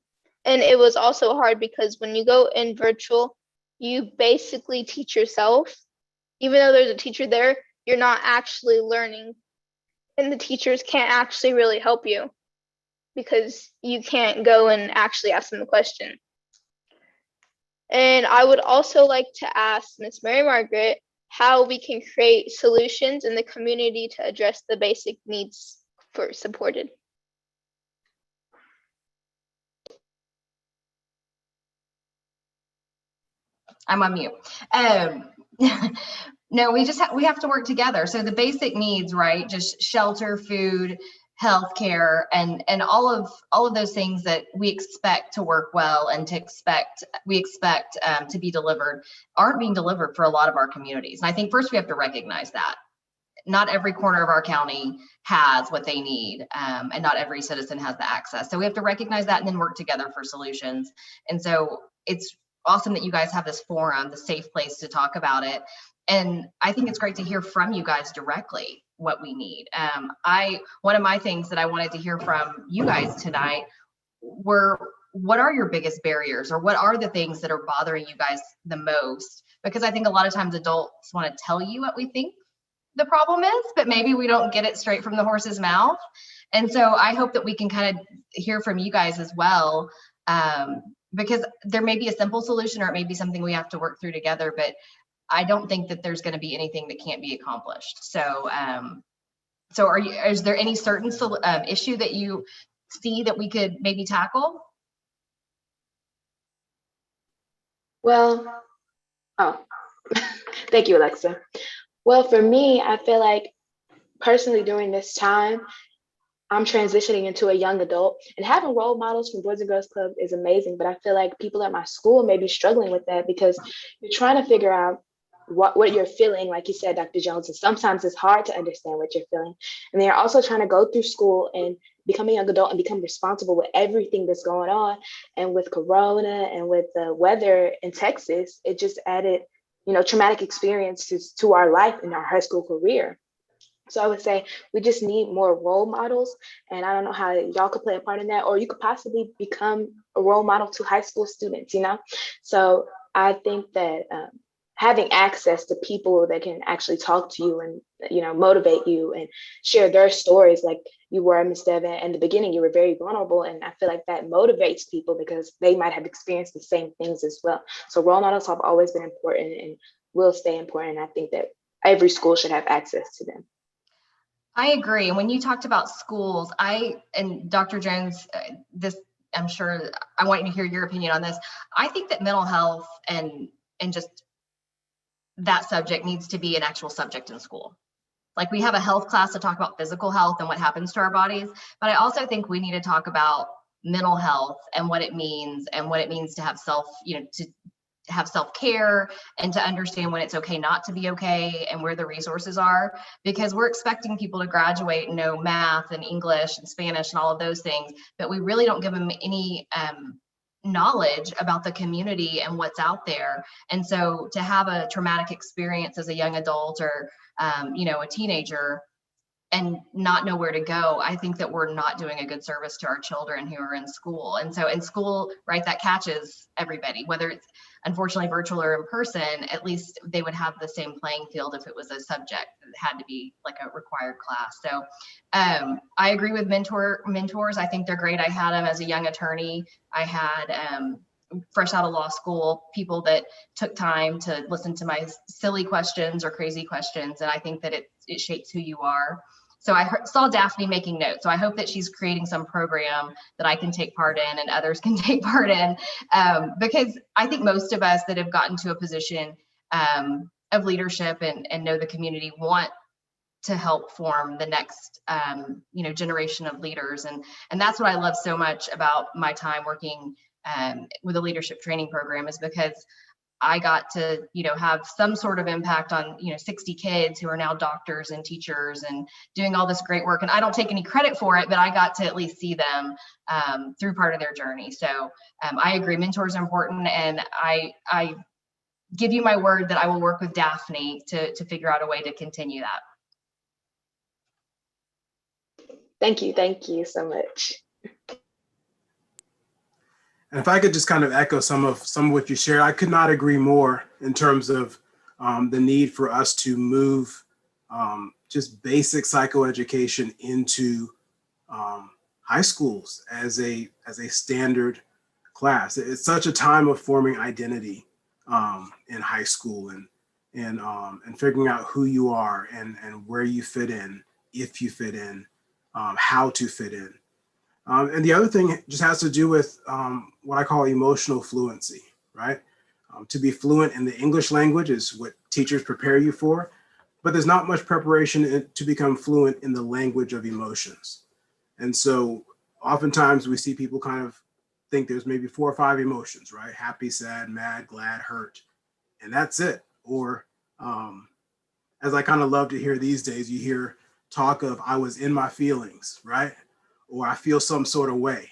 And it was also hard because when you go in virtual, you basically teach yourself. Even though there's a teacher there, you're not actually learning. And the teachers can't actually really help you because you can't go and actually ask them the question. And I would also like to ask Miss Mary Margaret how we can create solutions in the community to address the basic needs for supported. I'm on mute. No, we have to work together. So the basic needs, right? Just shelter, food, healthcare, and all of those things that we expect to work well and we expect to be delivered aren't being delivered for a lot of our communities. And I think first we have to recognize that not every corner of our county has what they need, and not every citizen has the access. So we have to recognize that and then work together for solutions. And so it's awesome that you guys have this forum, the safe place to talk about it. And I think it's great to hear from you guys directly what we need. One of my things that I wanted to hear from you guys tonight were, what are your biggest barriers, or what are the things that are bothering you guys the most? Because I think a lot of times adults want to tell you what we think the problem is, but maybe we don't get it straight from the horse's mouth. And so I hope that we can kind of hear from you guys as well, because there may be a simple solution or it may be something we have to work through together, but I don't think that there's going to be anything that can't be accomplished. So, is there any certain issue that you see that we could maybe tackle? Well, oh, thank you, Alexa. Well, for me, I feel like personally during this time, I'm transitioning into a young adult, and having role models from Boys and Girls Club is amazing. But I feel like people at my school may be struggling with that because you're trying to figure out what you're feeling, like you said, Dr. Jones, and sometimes it's hard to understand what you're feeling. And they're also trying to go through school and become a young adult and become responsible with everything that's going on. And with Corona and with the weather in Texas, it just added, traumatic experiences to our life in our high school career. So I would say we just need more role models. And I don't know how y'all could play a part in that, or you could possibly become a role model to high school students, So I think that having access to people that can actually talk to you and, motivate you and share their stories, like you were, Ms. Devin, in the beginning, you were very vulnerable. And I feel like that motivates people because they might have experienced the same things as well. So role models have always been important and will stay important. And I think that every school should have access to them. I agree. And when you talked about schools, and Dr. Jones, I'm sure I want you to hear your opinion on this. I think that mental health and just that subject needs to be an actual subject in school. Like, we have a health class to talk about physical health and what happens to our bodies, but I also think we need to talk about mental health and what it means to have to have self-care and to understand when it's okay not to be okay and where the resources are, because we're expecting people to graduate and know math and English and Spanish and all of those things, but we really don't give them any knowledge about the community and what's out there. And so to have a traumatic experience as a young adult or a teenager, and not know where to go, I think that we're not doing a good service to our children who are in school. And so in school, right, that catches everybody, whether it's unfortunately virtual or in person, at least they would have the same playing field if it was a subject that had to be like a required class. So I agree with mentors. I think they're great. I had them as a young attorney. I had fresh out of law school, people that took time to listen to my silly questions or crazy questions. And I think that it shapes who you are. So I saw Daphne making notes. So I hope that she's creating some program that I can take part in and others can take part in, because I think most of us that have gotten to a position of leadership and know the community want to help form the next generation of leaders. And that's what I love so much about my time working with a leadership training program, is because I got to, have some sort of impact on, 60 kids who are now doctors and teachers and doing all this great work. And I don't take any credit for it, but I got to at least see them through part of their journey. So I agree, mentors are important. And I give you my word that I will work with Daphne to figure out a way to continue that. Thank you so much. And if I could just kind of echo some of what you shared, I could not agree more in terms of the need for us to move just basic psychoeducation into high schools as a standard class. It's such a time of forming identity in high school and figuring out who you are and where you fit in, if you fit in, how to fit in. And the other thing just has to do with what I call emotional fluency, right? To be fluent in the English language is what teachers prepare you for, but there's not much preparation to become fluent in the language of emotions. And so oftentimes we see people kind of think there's maybe 4 or 5 emotions, right? Happy, sad, mad, glad, hurt, and that's it. Or as I kind of love to hear these days, you hear talk of I was in my feelings, right? Or I feel some sort of way.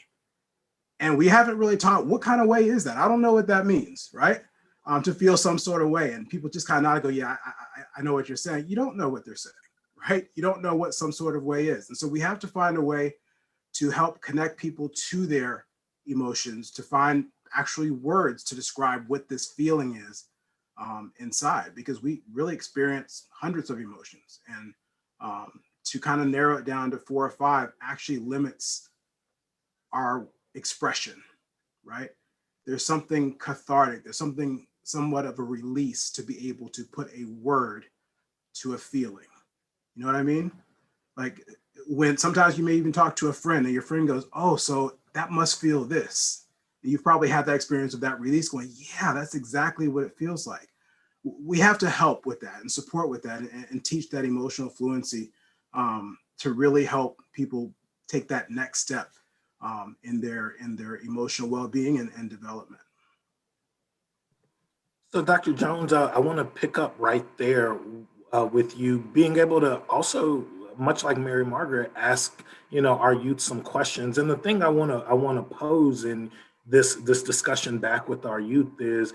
And we haven't really taught what kind of way is that? I don't know what that means, right? To feel some sort of way. And people just kind of nod and go, yeah, I know what you're saying. You don't know what they're saying, right? You don't know what some sort of way is. And so we have to find a way to help connect people to their emotions, to find actually words to describe what this feeling is inside, because we really experience hundreds of emotions. And to kind of narrow it down to 4 or 5 actually limits our expression, right? There's something cathartic, there's something somewhat of a release to be able to put a word to a feeling. You know what I mean? Like when sometimes you may even talk to a friend and your friend goes, oh, so that must feel this. And you've probably had that experience of that release going, yeah, that's exactly what it feels like. We have to help with that and support with that and teach that emotional fluency to really help people take that next step in their emotional well-being and development. So, Dr. Jones, I want to pick up right there with you being able to also, much like Mary Margaret, ask our youth some questions. And the thing I want to pose in this discussion back with our youth is,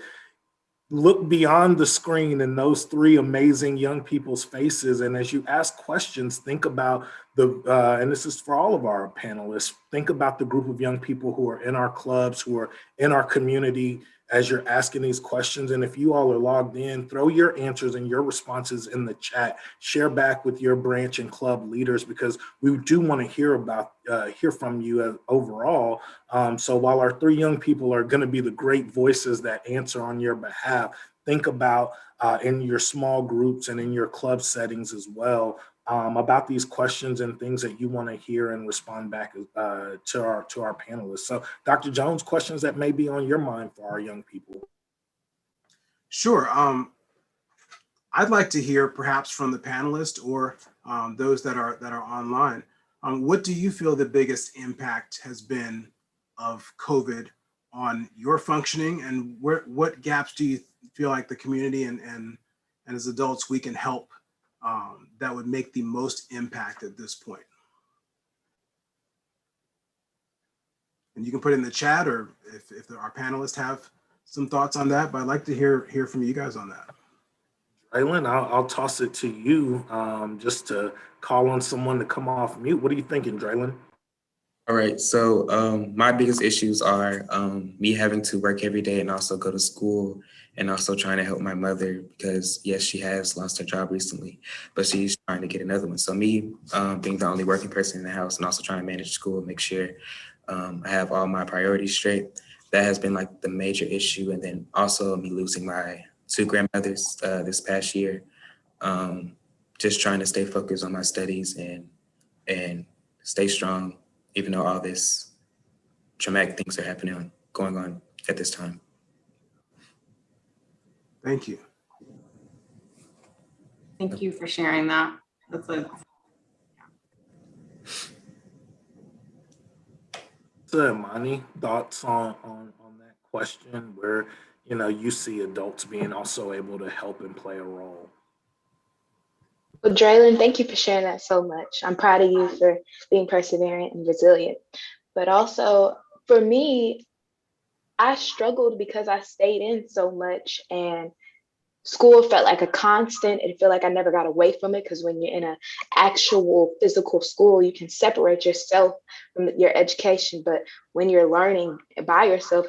look beyond the screen in those 3 amazing young people's faces. And as you ask questions, think about and this is for all of our panelists, think about the group of young people who are in our clubs, who are in our community as you're asking these questions. And if you all are logged in, throw your answers and your responses in the chat, share back with your branch and club leaders, because we do want to hear from you overall. So while our 3 young people are going to be the great voices that answer on your behalf, think about in your small groups and in your club settings as well about these questions and things that you want to hear and respond back to our panelists. So, Dr. Jones, questions that may be on your mind for our young people. Sure. I'd like to hear perhaps from the panelists or those that are online. What do you feel the biggest impact has been of COVID on your functioning, and what gaps do you feel like the community and as adults we can help that would make the most impact at this point? And you can put it in the chat, or if our panelists have some thoughts on that, but I'd like to hear from you guys on that. Raylan, I'll toss it to you just to call on someone to come off mute. What are you thinking, Draylon? All right, so my biggest issues are me having to work every day and also go to school and also trying to help my mother because yes, she has lost her job recently, but she's trying to get another one. So me being the only working person in the house and also trying to manage school, make sure I have all my priorities straight. That has been like the major issue. And then also me losing my two grandmothers this past year. Just trying to stay focused on my studies and stay strong, even though all this traumatic things are happening, going on at this time. Thank you. Thank you for sharing that. That's a So, Imani, thoughts on that question where, you see adults being also able to help and play a role? Well, Draylon, thank you for sharing that so much. I'm proud of you for being perseverant and resilient. But also, for me, I struggled because I stayed in so much and school felt like a constant. It felt like I never got away from it because when you're in an actual physical school, you can separate yourself from your education. But when you're learning by yourself,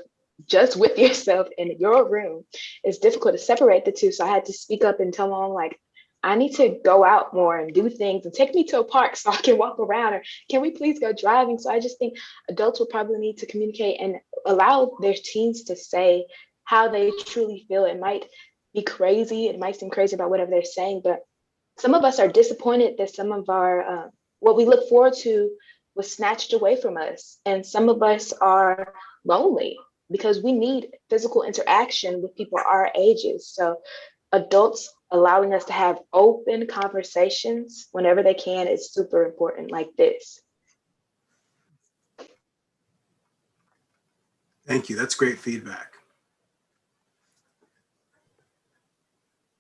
just with yourself in your room, it's difficult to separate the two. So I had to speak up and tell mom, like, I need to go out more and do things and take me to a park so I can walk around, or can we please go driving? So I just think adults will probably need to communicate and allow their teens to say how they truly feel. It might be crazy. It might seem crazy about whatever they're saying, but some of us are disappointed that some of our what we look forward to was snatched away from us, and some of us are lonely because we need physical interaction with people our ages. So adults allowing us to have open conversations whenever they can is super important, like this. Thank you. That's great feedback.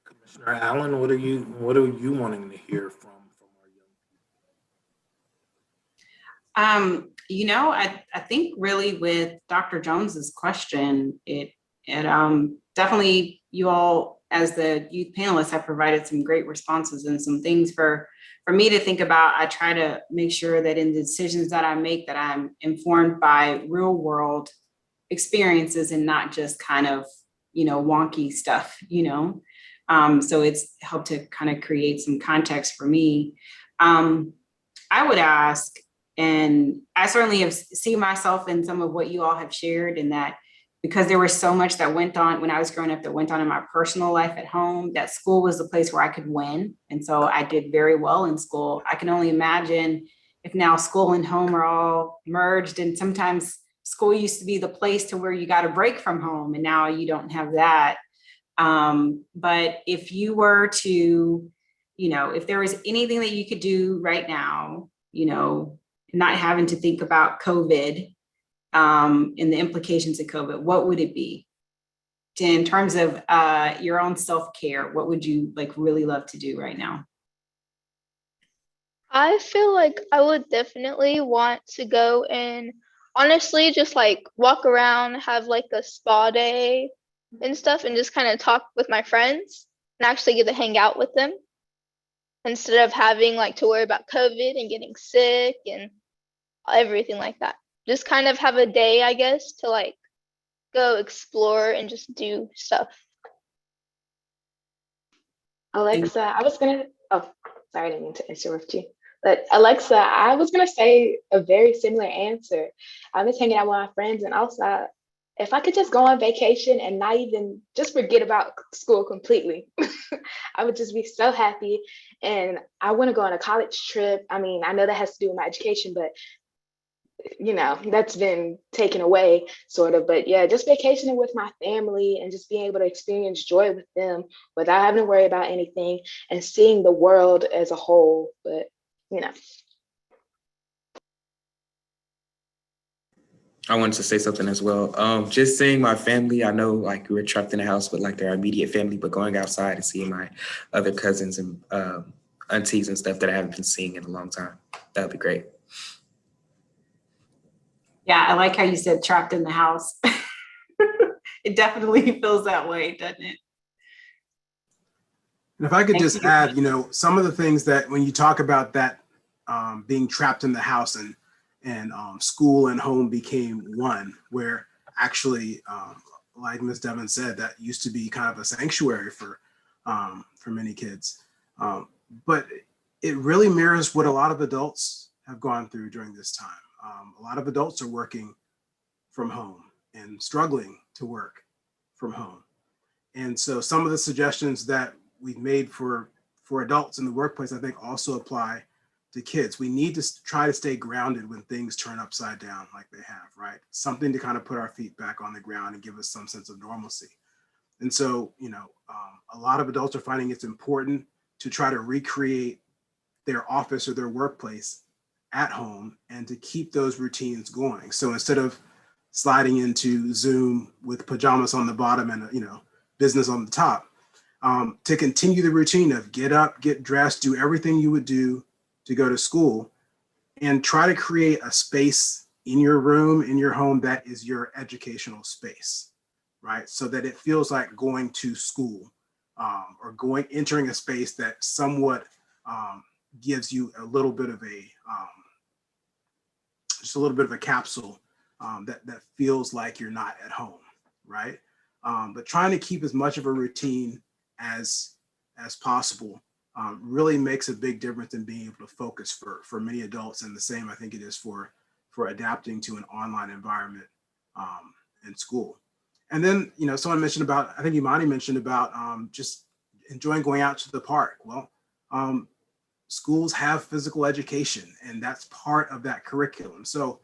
Commissioner Allen, what are you wanting to hear from our young people? I think really with Dr. Jones's question, it definitely, you all as the youth panelists have provided some great responses and some things for me to think about. I try to make sure that in the decisions that I make, that I'm informed by real world experiences and not just kind of, wonky stuff. So it's helped to kind of create some context for me. I would ask, and I certainly have seen myself in some of what you all have shared, in that because there was so much that went on when I was growing up, that went on in my personal life at home, that school was the place where I could win. And so I did very well in school. I can only imagine if now school and home are all merged, and sometimes school used to be the place to where you got a break from home, and now you don't have that. But if you were to, if there was anything that you could do right now, not having to think about COVID and the implications of COVID, what would it be? In terms of your own self-care, what would you really love to do right now? I feel like I would definitely want to go and honestly just walk around, have a spa day and stuff, and just kind of talk with my friends and actually get to hang out with them instead of having to worry about COVID and getting sick and everything like that. Just kind of have a day, I guess, to go explore and just do stuff. Alexa, oh, sorry, I didn't mean to interrupt you. But Alexa, I was gonna say a very similar answer. I was hanging out with my friends, and also, if I could just go on vacation and not even just forget about school completely, I would just be so happy. And I want to go on a college trip. I mean, I know that has to do with my education, but that's been taken away sort of. But yeah, just vacationing with my family and just being able to experience joy with them without having to worry about anything and seeing the world as a whole. But I wanted to say something as well. Just seeing my family, I know we were trapped in the house with their immediate family, but going outside and seeing my other cousins and aunties and stuff that I haven't been seeing in a long time, that would be great. Yeah, I like how you said trapped in the house. It definitely feels that way, doesn't it? And if I could Thank just you. add, some of the things that when you talk about that being trapped in the house and school and home became one, where actually, like Ms. Devon said, that used to be kind of a sanctuary for many kids. But it really mirrors what a lot of adults have gone through during this time. A lot of adults are working from home and struggling to work from home. And so some of the suggestions that we've made for adults in the workplace, I think also apply to kids. We need to try to stay grounded when things turn upside down like they have, right? Something to kind of put our feet back on the ground and give us some sense of normalcy. And so, a lot of adults are finding it's important to try to recreate their office or their workplace at home and to keep those routines going. So instead of sliding into Zoom with pajamas on the bottom and, business on the top, to continue the routine of get up, get dressed, do everything you would do to go to school, and try to create a space in your room, in your home, that is your educational space, right? So that it feels like going to school, or entering a space that somewhat gives you a little bit of just a little bit of a capsule that feels like you're not at home, right? But trying to keep as much of a routine as possible really makes a big difference in being able to focus for many adults, and the same I think it is for adapting to an online environment in school. And then someone mentioned about, I think Imani mentioned about just enjoying going out to the park. Well, schools have physical education, and that's part of that curriculum. So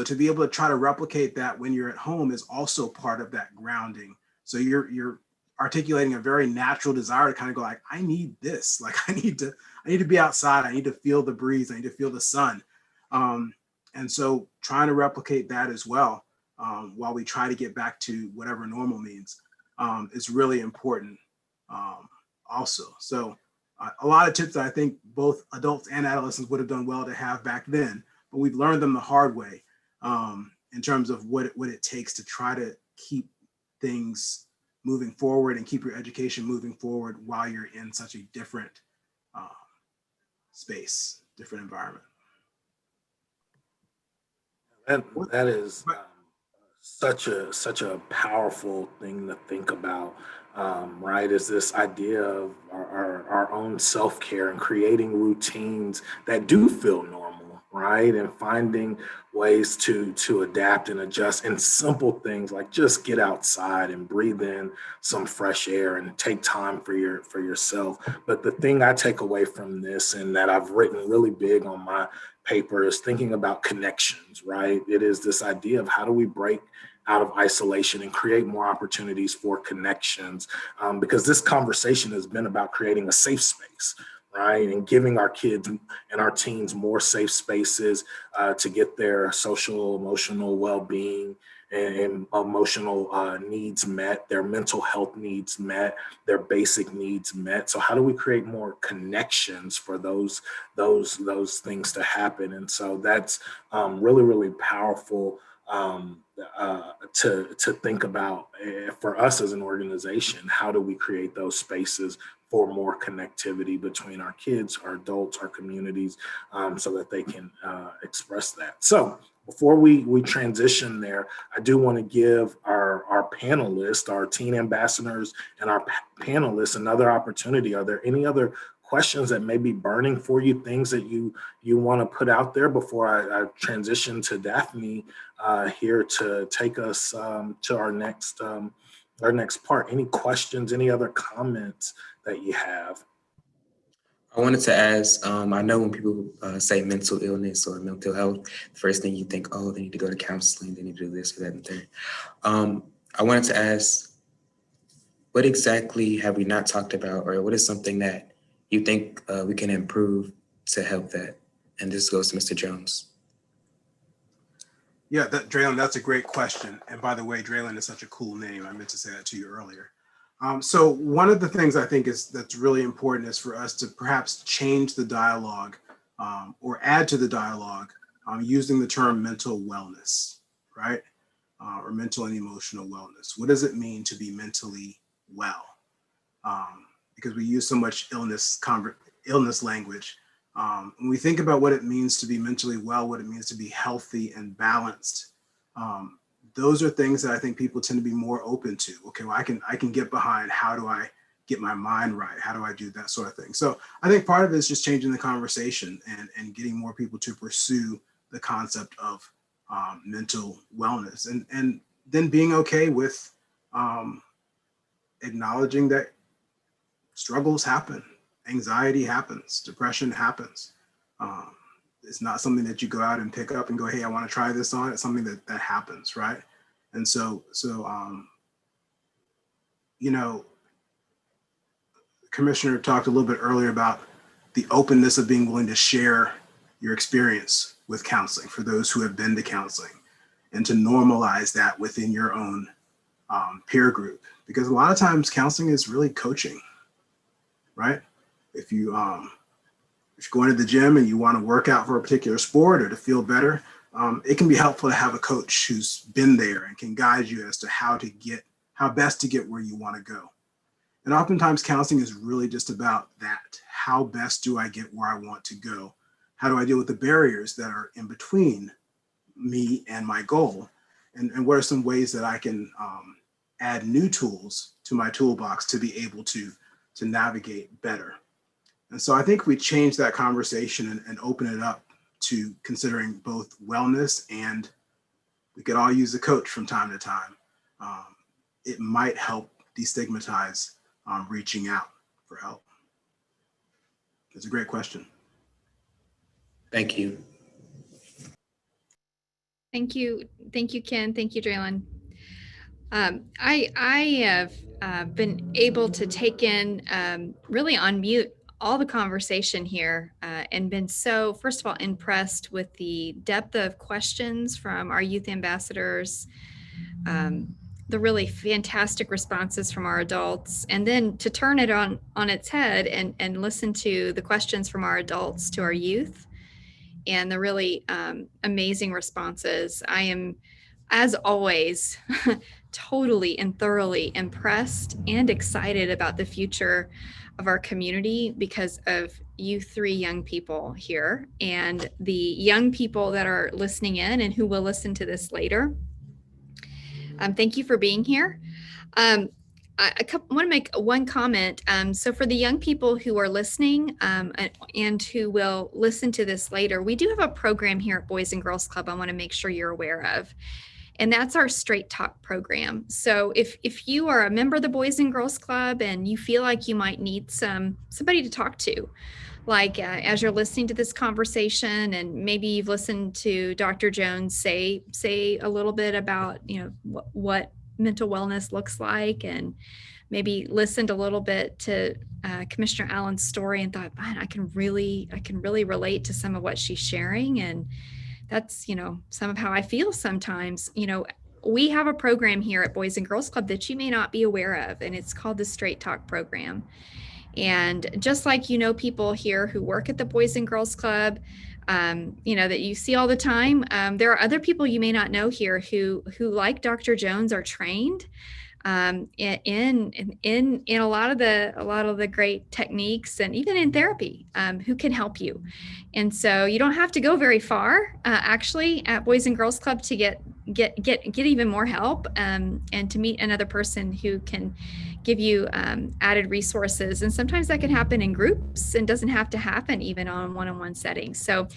to be able to try to replicate that when you're at home is also part of that grounding. So you're articulating a very natural desire to kind of go like, I need this, like I need to be outside. I need to feel the breeze. I need to feel the sun. And so trying to replicate that as well, while we try to get back to whatever normal means, is really important also. So a lot of tips that I think both adults and adolescents would have done well to have back then, but we've learned them the hard way in terms of what it takes to try to keep things moving forward and keep your education moving forward while you're in such a different space, different environment. That is such a powerful thing to think about, right? Is this idea of our own self care and creating routines that do feel normal, right? And finding ways to adapt and adjust, and simple things like just get outside and breathe in some fresh air and take time for yourself. But the thing I take away from this, and that I've written really big on my paper, is thinking about connections, right? It is this idea of how do we break out of isolation and create more opportunities for connections, because this conversation has been about creating a safe space, right? And giving our kids and our teens more safe spaces to get their social, emotional well-being and emotional needs met, their mental health needs met, their basic needs met. So how do we create more connections for those things to happen? And so that's really powerful to think about for us as an organization. How do we create those spaces for more connectivity between our kids, our adults, our communities, so that they can express that? So before we transition there, I do want to give our panelists, our teen ambassadors, and our panelists another opportunity. Are there any other questions that may be burning for you, things that you want to put out there before I transition to Daphne here to take us to our next part? Any questions, any other comments that you have? I wanted to ask, I know when people say mental illness or mental health, the first thing you think, oh, they need to go to counseling, they need to do this or that and third. I wanted to ask, what exactly have we not talked about, or what is something that you think we can improve to help that? And this goes to Mr. Jones. Yeah, Draylon, that's a great question. And by the way, Draylon is such a cool name. I meant to say that to you earlier. So one of the things I think that's really important is for us to perhaps change the dialogue or add to the dialogue using the term mental wellness, right? Or mental and emotional wellness. What does it mean to be mentally well? because we use so much illness language. When we think about what it means to be mentally well, what it means to be healthy and balanced, those are things that I think people tend to be more open to. Okay, well, I can get behind, how do I get my mind right? How do I do that sort of thing? So I think part of it is just changing the conversation and getting more people to pursue the concept of mental wellness, and then being okay with acknowledging that struggles happen, anxiety happens, depression happens. It's not something that you go out and pick up and go, hey, I want to try this on. It's something that happens, right? And so you know, Commissioner talked a little bit earlier about the openness of being willing to share your experience with counseling for those who have been to counseling, and to normalize that within your own peer group. Because a lot of times counseling is really coaching, right? If you go into the gym and you want to work out for a particular sport or to feel better, it can be helpful to have a coach who's been there and can guide you as to how best to get where you want to go. And oftentimes counseling is really just about that. How best do I get where I want to go? How do I deal with the barriers that are in between me and my goal? And what are some ways that I can add new tools to my toolbox to be able to navigate better? And so I think we change that conversation and open it up to considering both wellness, and we could all use a coach from time to time. It might help destigmatize reaching out for help. It's a great question. Thank you. Thank you, Ken. Thank you, Draylon. I have been able to take in really on mute all the conversation here and been so, first of all, impressed with the depth of questions from our youth ambassadors, the really fantastic responses from our adults, and then to turn it on its head and listen to the questions from our adults to our youth and the really amazing responses. I am, as always, totally and thoroughly impressed and excited about the future of our community because of you three young people here and the young people that are listening in and who will listen to this later. Thank you for being here. I want to make one comment. So for the young people who are listening and who will listen to this later, we do have a program here at Boys and Girls Club I want to make sure you're aware of. And that's our Straight Talk program. So if you are a member of the Boys and Girls Club and you feel like you might need somebody to talk to, like as you're listening to this conversation, and maybe you've listened to Dr. Jones say a little bit about, you know, what mental wellness looks like, and maybe listened a little bit to Commissioner Allen's story and thought, man, I can really relate to some of what she's sharing. And that's, you know, some of how I feel sometimes. You know, we have a program here at Boys and Girls Club that you may not be aware of, and it's called the Straight Talk program. And just like, you know, people here who work at the Boys and Girls Club, you know, that you see all the time, there are other people you may not know here who like Dr. Jones, are trained in a lot of the great techniques, and even in therapy, who can help you. And so you don't have to go very far actually at Boys and Girls Club to get even more help, and to meet another person who can give you added resources. And sometimes that can happen in groups and doesn't have to happen even on one-on-one settings. So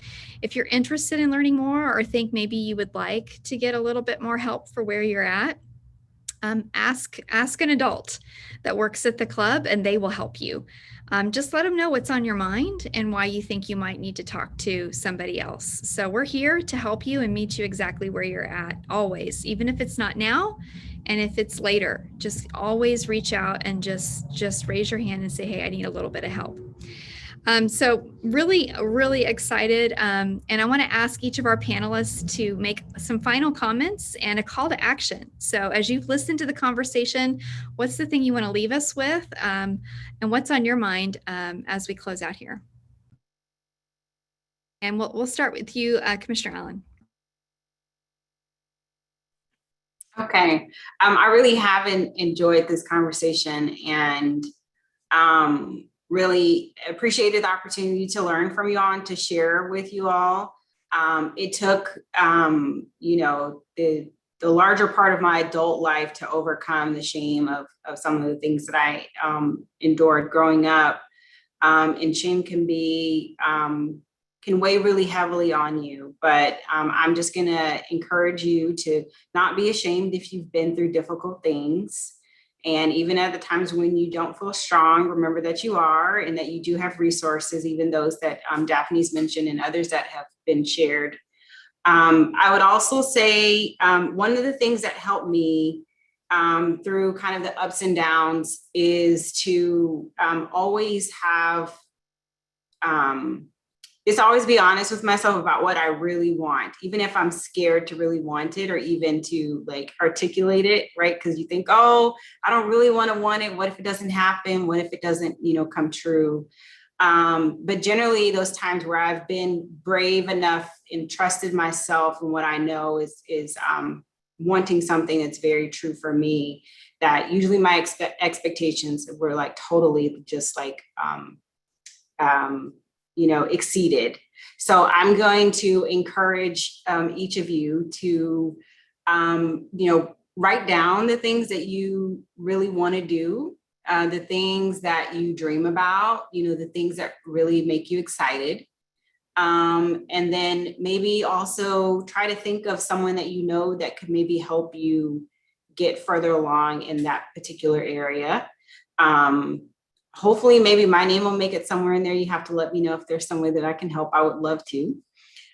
if you're interested in learning more, or think maybe you would like to get a little bit more help for where you're at, ask an adult that works at the club and they will help you. Just let them know what's on your mind and why you think you might need to talk to somebody else. So we're here to help you and meet you exactly where you're at, always, even if it's not now. And if it's later, just always reach out and just raise your hand and say, hey, I need a little bit of help. So really, really excited. And I want to ask each of our panelists to make some final comments and a call to action. So as you've listened to the conversation, what's the thing you want to leave us with? And what's on your mind as we close out here? And we'll start with you, Commissioner Allen. Okay. I really haven't enjoyed this conversation, and Really appreciated the opportunity to learn from you all and to share with you all. It took, you know, the larger part of my adult life to overcome the shame of some of the things that I endured growing up. And shame can be, can weigh really heavily on you, but I'm just gonna encourage you to not be ashamed if you've been through difficult things. And even at the times when you don't feel strong, remember that you are, and that you do have resources, even those that Daphne's mentioned and others that have been shared. I would also say one of the things that helped me through kind of the ups and downs is to always have, just always be honest with myself about what I really want, even if I'm scared to really want it or even to like articulate it, right? Because you think, oh, I don't really want it. What if it doesn't happen? What if it doesn't, you know, come true? But generally those times where I've been brave enough and trusted myself and what I know is wanting something that's very true for me, that usually my expectations were like totally just like, you know, exceeded. So I'm going to encourage each of you to, you know, write down the things that you really want to do, the things that you dream about, you know, the things that really make you excited. And then maybe also try to think of someone that you know that could maybe help you get further along in that particular area. Hopefully maybe my name will make it somewhere in there. You have to let me know if there's some way that I can help. I would love to.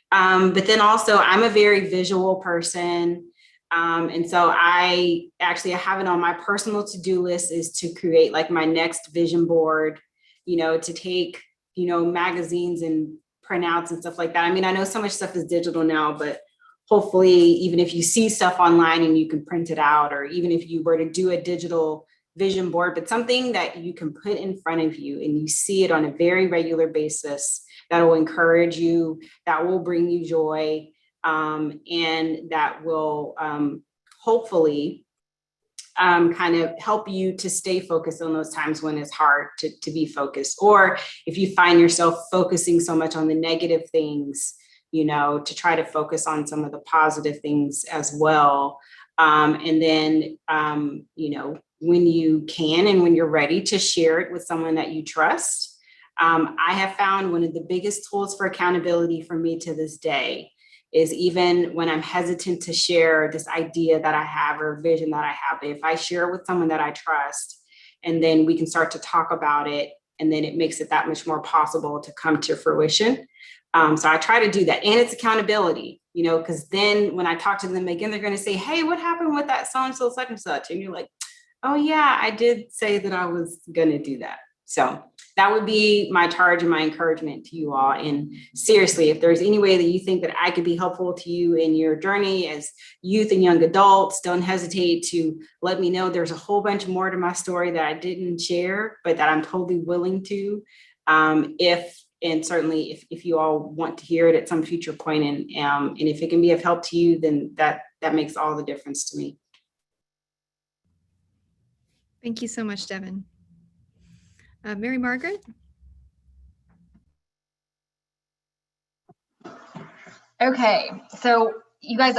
But then also I'm a very visual person. And so I have it on my personal to-do list is to create like my next vision board, you know, to take, you know, magazines and printouts and stuff like that. I mean, I know so much stuff is digital now, but hopefully even if you see stuff online and you can print it out, or even if you were to do a digital vision board, but something that you can put in front of you and you see it on a very regular basis, that will encourage you, that will bring you joy, and that will hopefully kind of help you to stay focused on those times when it's hard to be focused. Or if you find yourself focusing so much on the negative things, you know, to try to focus on some of the positive things as well. And then, you know, when you can and when you're ready to share it with someone that you trust. I have found one of the biggest tools for accountability for me to this day is even when I'm hesitant to share this idea that I have or vision that I have, if I share it with someone that I trust, and then we can start to talk about it, and then it makes it that much more possible to come to fruition. So I try to do that. And it's accountability, you know, because then when I talk to them again, they're going to say, hey, what happened with that so-and-so such and such? And you're like, oh yeah, I did say that I was going to do that. So that would be my charge and my encouragement to you all. And seriously, if there's any way that you think that I could be helpful to you in your journey as youth and young adults, don't hesitate to let me know. There's a whole bunch more to my story that I didn't share, but that I'm totally willing to. And certainly if you all want to hear it at some future point, and if it can be of help to you, then that makes all the difference to me. Thank you so much, Devin. Mary Margaret? Okay, so you guys,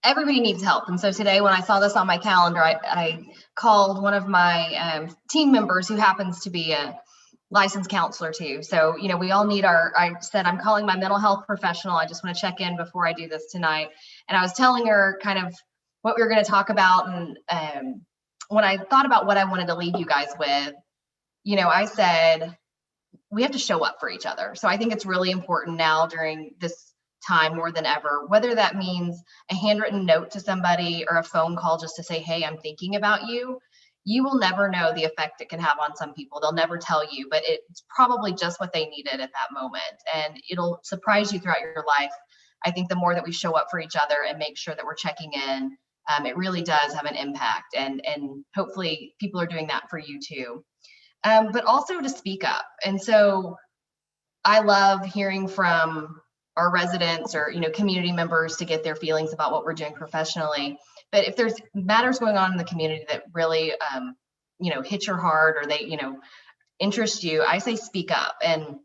everybody needs help. And so today when I saw this on my calendar, I called one of my team members who happens to be a licensed counselor too. So, you know, we all need I said, I'm calling my mental health professional. I just want to check in before I do this tonight. And I was telling her kind of what we were going to talk about. And when I thought about what I wanted to leave you guys with, you know, I said, we have to show up for each other. So I think it's really important now during this time more than ever, whether that means a handwritten note to somebody or a phone call just to say, hey, I'm thinking about you. You will never know the effect it can have on some people. They'll never tell you, but it's probably just what they needed at that moment. And it'll surprise you throughout your life. I think the more that we show up for each other and make sure that we're checking in, it really does have an impact. And hopefully people are doing that for you too. But also to speak up. And so I love hearing from our residents or, you know, community members to get their feelings about what we're doing professionally. But if there's matters going on in the community that really, you know, hit your heart, or they, you know, interest you, I say speak up and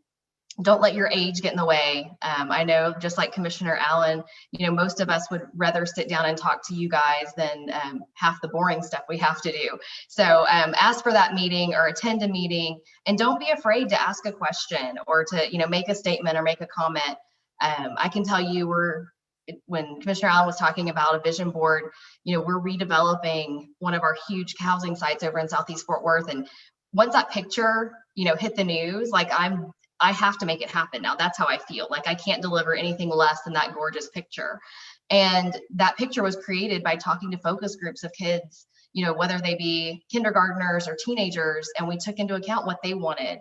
don't let your age get in the way. I know, just like Commissioner Allen, most of us would rather sit down and talk to you guys than half the boring stuff we have to do. So ask for that meeting or attend a meeting, and don't be afraid to ask a question or to, make a statement or make a comment. I can tell you, when Commissioner Allen was talking about a vision board, we're redeveloping one of our huge housing sites over in Southeast Fort Worth. And once that picture, hit the news, like I have to make it happen now. That's how I feel. Like I can't deliver anything less than that gorgeous picture. And that picture was created by talking to focus groups of kids, whether they be kindergartners or teenagers, and we took into account what they wanted,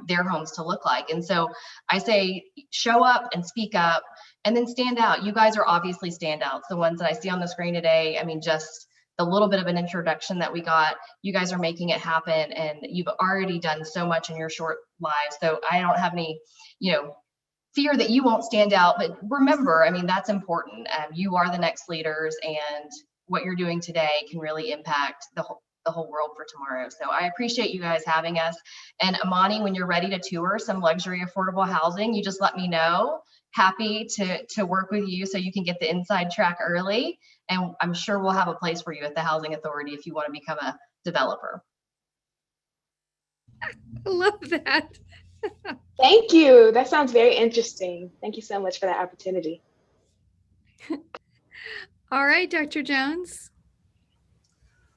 their homes to look like. And so I say, show up and speak up, and then stand out. You guys are obviously standouts. The ones that I see on the screen today, I mean, just the little bit of an introduction that we got, you guys are making it happen, and you've already done so much in your short lives. So I don't have any, fear that you won't stand out, but remember, I mean, that's important. You are the next leaders, and what you're doing today can really impact the whole world for tomorrow. So I appreciate you guys having us. And Amani, when you're ready to tour some luxury affordable housing, you just let me know. Happy to work with you so you can get the inside track early. And I'm sure we'll have a place for you at the Housing Authority if you want to become a developer. I love that. Thank you. That sounds very interesting. Thank you so much for that opportunity. All right, Dr. Jones.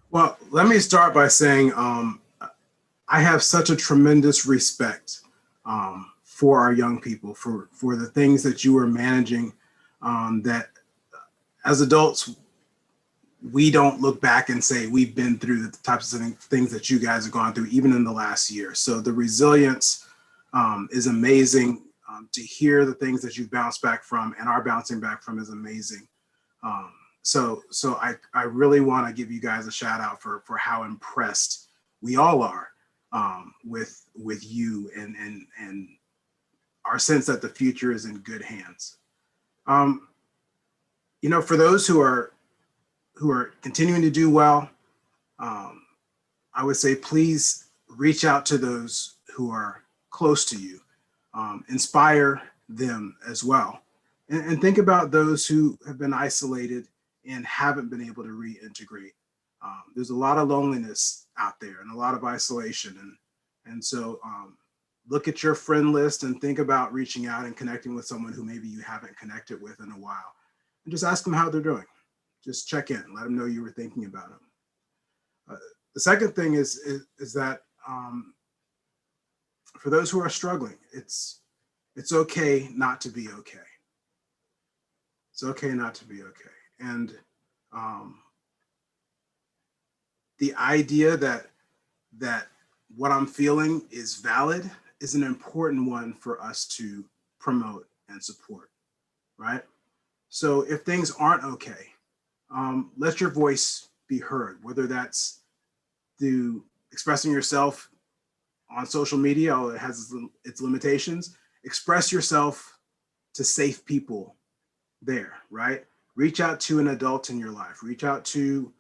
Well, let me start by saying I have such a tremendous respect for our young people, for the things that you are managing, that as adults, we don't look back and say we've been through the types of things that you guys have gone through, even in the last year. So the resilience is amazing. To hear the things that you've bounced back from and are bouncing back from is amazing. So I really want to give you guys a shout out for how impressed we all are with you and our sense that the future is in good hands. For those who are continuing to do well, I would say please reach out to those who are close to you, inspire them as well, and think about those who have been isolated and haven't been able to reintegrate. There's a lot of loneliness out there and a lot of isolation, and so look at your friend list and think about reaching out and connecting with someone who maybe you haven't connected with in a while, and just ask them how they're doing. Just check in, let them know you were thinking about them. The second thing is that for those who are struggling, it's okay not to be okay. It's okay not to be okay. And the idea that what I'm feeling is valid is an important one for us to promote and support, right? So if things aren't okay, let your voice be heard, whether that's through expressing yourself on social media, although it has its limitations. Express yourself to safe people there, right? Reach out to an adult in your life. Reach out to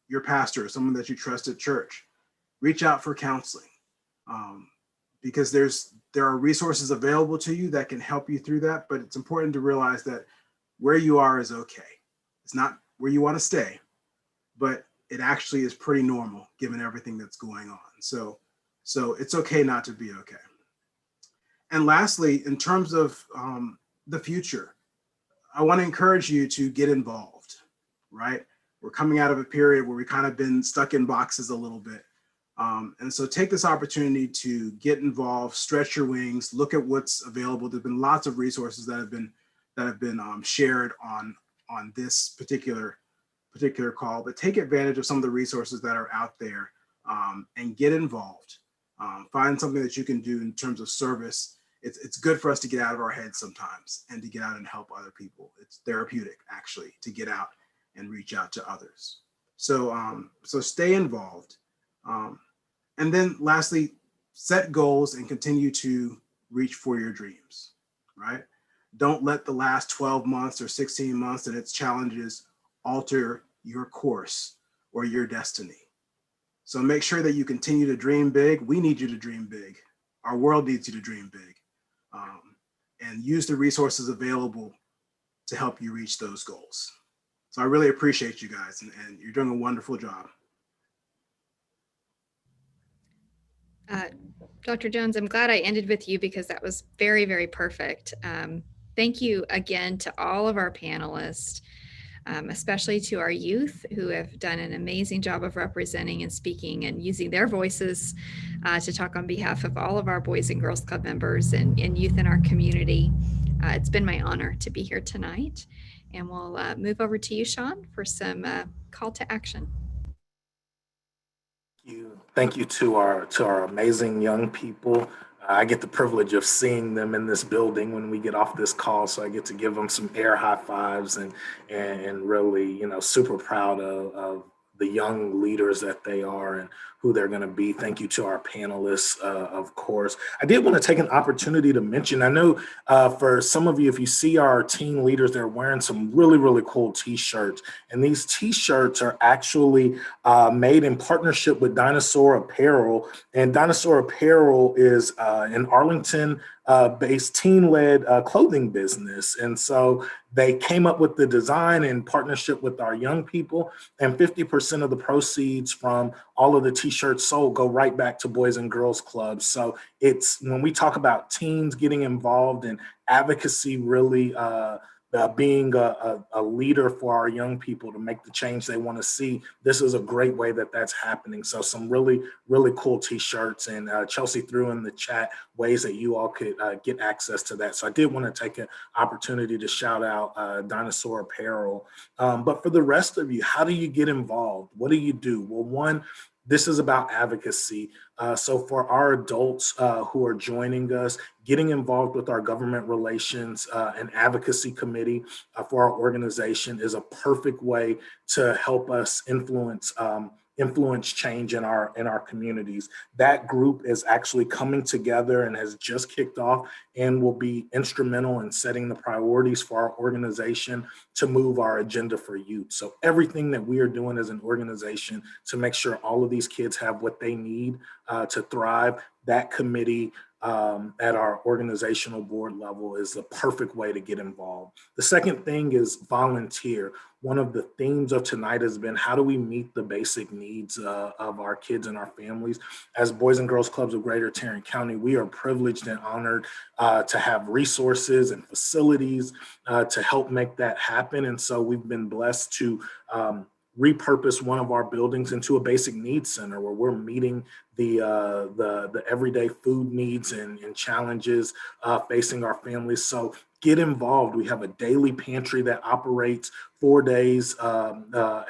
your pastor, someone that you trust at church. Reach out for counseling, because there are resources available to you that can help you through that. But it's important to realize that where you are is okay. It's not where you want to stay, but it actually is pretty normal given everything that's going on. So it's okay not to be okay. And lastly, in terms of the future, I want to encourage you to get involved, right? We're coming out of a period where we kind of been stuck in boxes a little bit. And so take this opportunity to get involved, stretch your wings, look at what's available. There've been lots of resources that have been shared on this particular call, but take advantage of some of the resources that are out there and get involved. Find something that you can do in terms of service. It's good for us to get out of our heads sometimes and to get out and help other people. It's therapeutic, actually, to get out and reach out to others. So stay involved. And then lastly, set goals and continue to reach for your dreams, right? Don't let the last 12 months or 16 months and its challenges alter your course or your destiny. So make sure that you continue to dream big. We need you to dream big. Our world needs you to dream big. And use the resources available to help you reach those goals. So I really appreciate you guys, and you're doing a wonderful job. Dr. Jones, I'm glad I ended with you because that was very, very perfect. Thank you again to all of our panelists, especially to our youth who have done an amazing job of representing and speaking and using their voices to talk on behalf of all of our Boys and Girls Club members and youth in our community. It's been my honor to be here tonight. And we'll move over to you, Sean, for some call to action. Thank you to our amazing young people. I get the privilege of seeing them in this building when we get off this call, so I get to give them some air high fives and really, super proud of the young leaders that they are and who they're going to be. Thank you to our panelists, of course. I did want to take an opportunity to mention, I know for some of you, if you see our team leaders, they're wearing some really, really cool t-shirts. And these t-shirts are actually made in partnership with Dinosaur Apparel. And Dinosaur Apparel is an Arlington based teen-led clothing business. And so they came up with the design in partnership with our young people, and 50% of the proceeds from all of the t-shirts sold go right back to Boys and Girls Clubs. So it's when we talk about teens getting involved in advocacy, really being a leader for our young people to make the change they want to see, this is a great way that that's happening. So some really, really cool t-shirts, and Chelsea threw in the chat ways that you all could get access to that. So I did want to take an opportunity to shout out Dinosaur Apparel. But for the rest of you, how do you get involved? What do you do? Well, one, this is about advocacy. So for our adults who are joining us, getting involved with our government relations and advocacy committee for our organization is a perfect way to help us influence change in our communities. That group is actually coming together and has just kicked off and will be instrumental in setting the priorities for our organization to move our agenda for youth. So everything that we are doing as an organization to make sure all of these kids have what they need to thrive, that committee at our organizational board level is the perfect way to get involved. The second thing is volunteer. One of the themes of tonight has been how do we meet the basic needs of our kids and our families? As Boys and Girls Clubs of Greater Tarrant County, we are privileged and honored to have resources and facilities to help make that happen. And so we've been blessed to repurpose one of our buildings into a basic needs center where we're meeting the everyday food needs and challenges facing our families. So get involved. We have a daily pantry that operates 4 days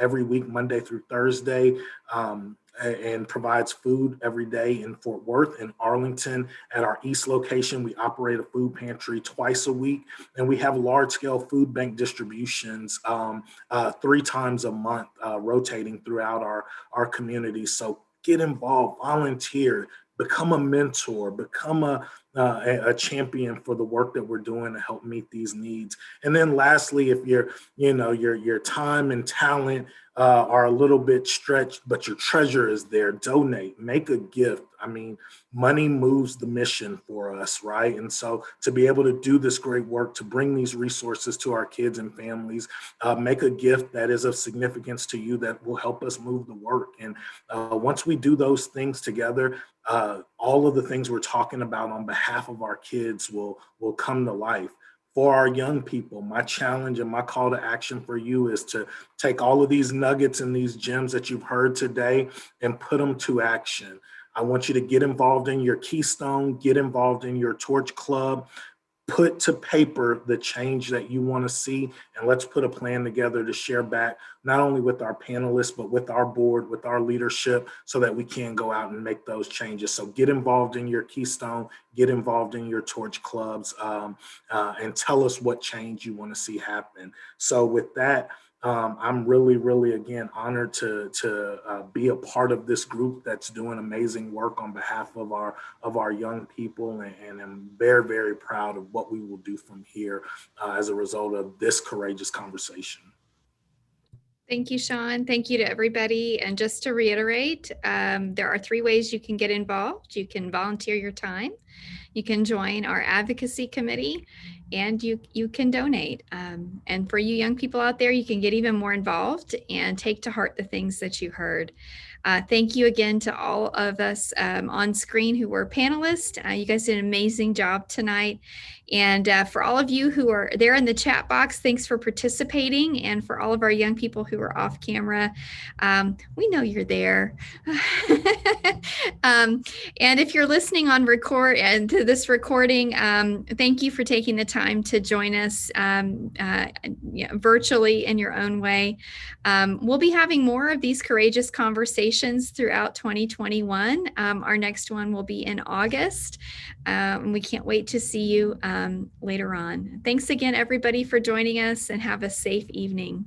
every week, Monday through Thursday, and provides food every day in Fort Worth and Arlington. At our East location, we operate a food pantry twice a week, and we have large-scale food bank distributions 3 times a month, rotating throughout our community. So get involved, volunteer, become a mentor, become a champion for the work that we're doing to help meet these needs. And then lastly, if your time and talent are a little bit stretched, but your treasure is there, donate, make a gift. I mean, money moves the mission for us, right? And so to be able to do this great work, to bring these resources to our kids and families, make a gift that is of significance to you that will help us move the work. And once we do those things together, all of the things we're talking about on behalf of our kids will come to life. For our young people, my challenge and my call to action for you is to take all of these nuggets and these gems that you've heard today and put them to action. I want you to get involved in your Keystone, get involved in your Torch Club, put to paper the change that you want to see, and let's put a plan together to share back not only with our panelists, but with our board, with our leadership, so that we can go out and make those changes. So get involved in your Keystone, get involved in your Torch Clubs, and tell us what change you want to see happen. So with that, I'm really, really, again, honored to be a part of this group that's doing amazing work on behalf of our young people, and I'm very, very proud of what we will do from here as a result of this courageous conversation. Thank you, Sean. Thank you to everybody. And just to reiterate, there are 3 ways you can get involved. You can volunteer your time, you can join our advocacy committee, and you can donate. And for you young people out there, you can get even more involved and take to heart the things that you heard. Thank you again to all of us on screen who were panelists. You guys did an amazing job tonight. And for all of you who are there in the chat box, thanks for participating. And for all of our young people who are off camera, we know you're there. And if you're listening on record and to this recording, thank you for taking the time to join us virtually in your own way. We'll be having more of these courageous conversations throughout 2021. Our next one will be in August. We can't wait to see you later on. Thanks again, everybody, for joining us, and have a safe evening.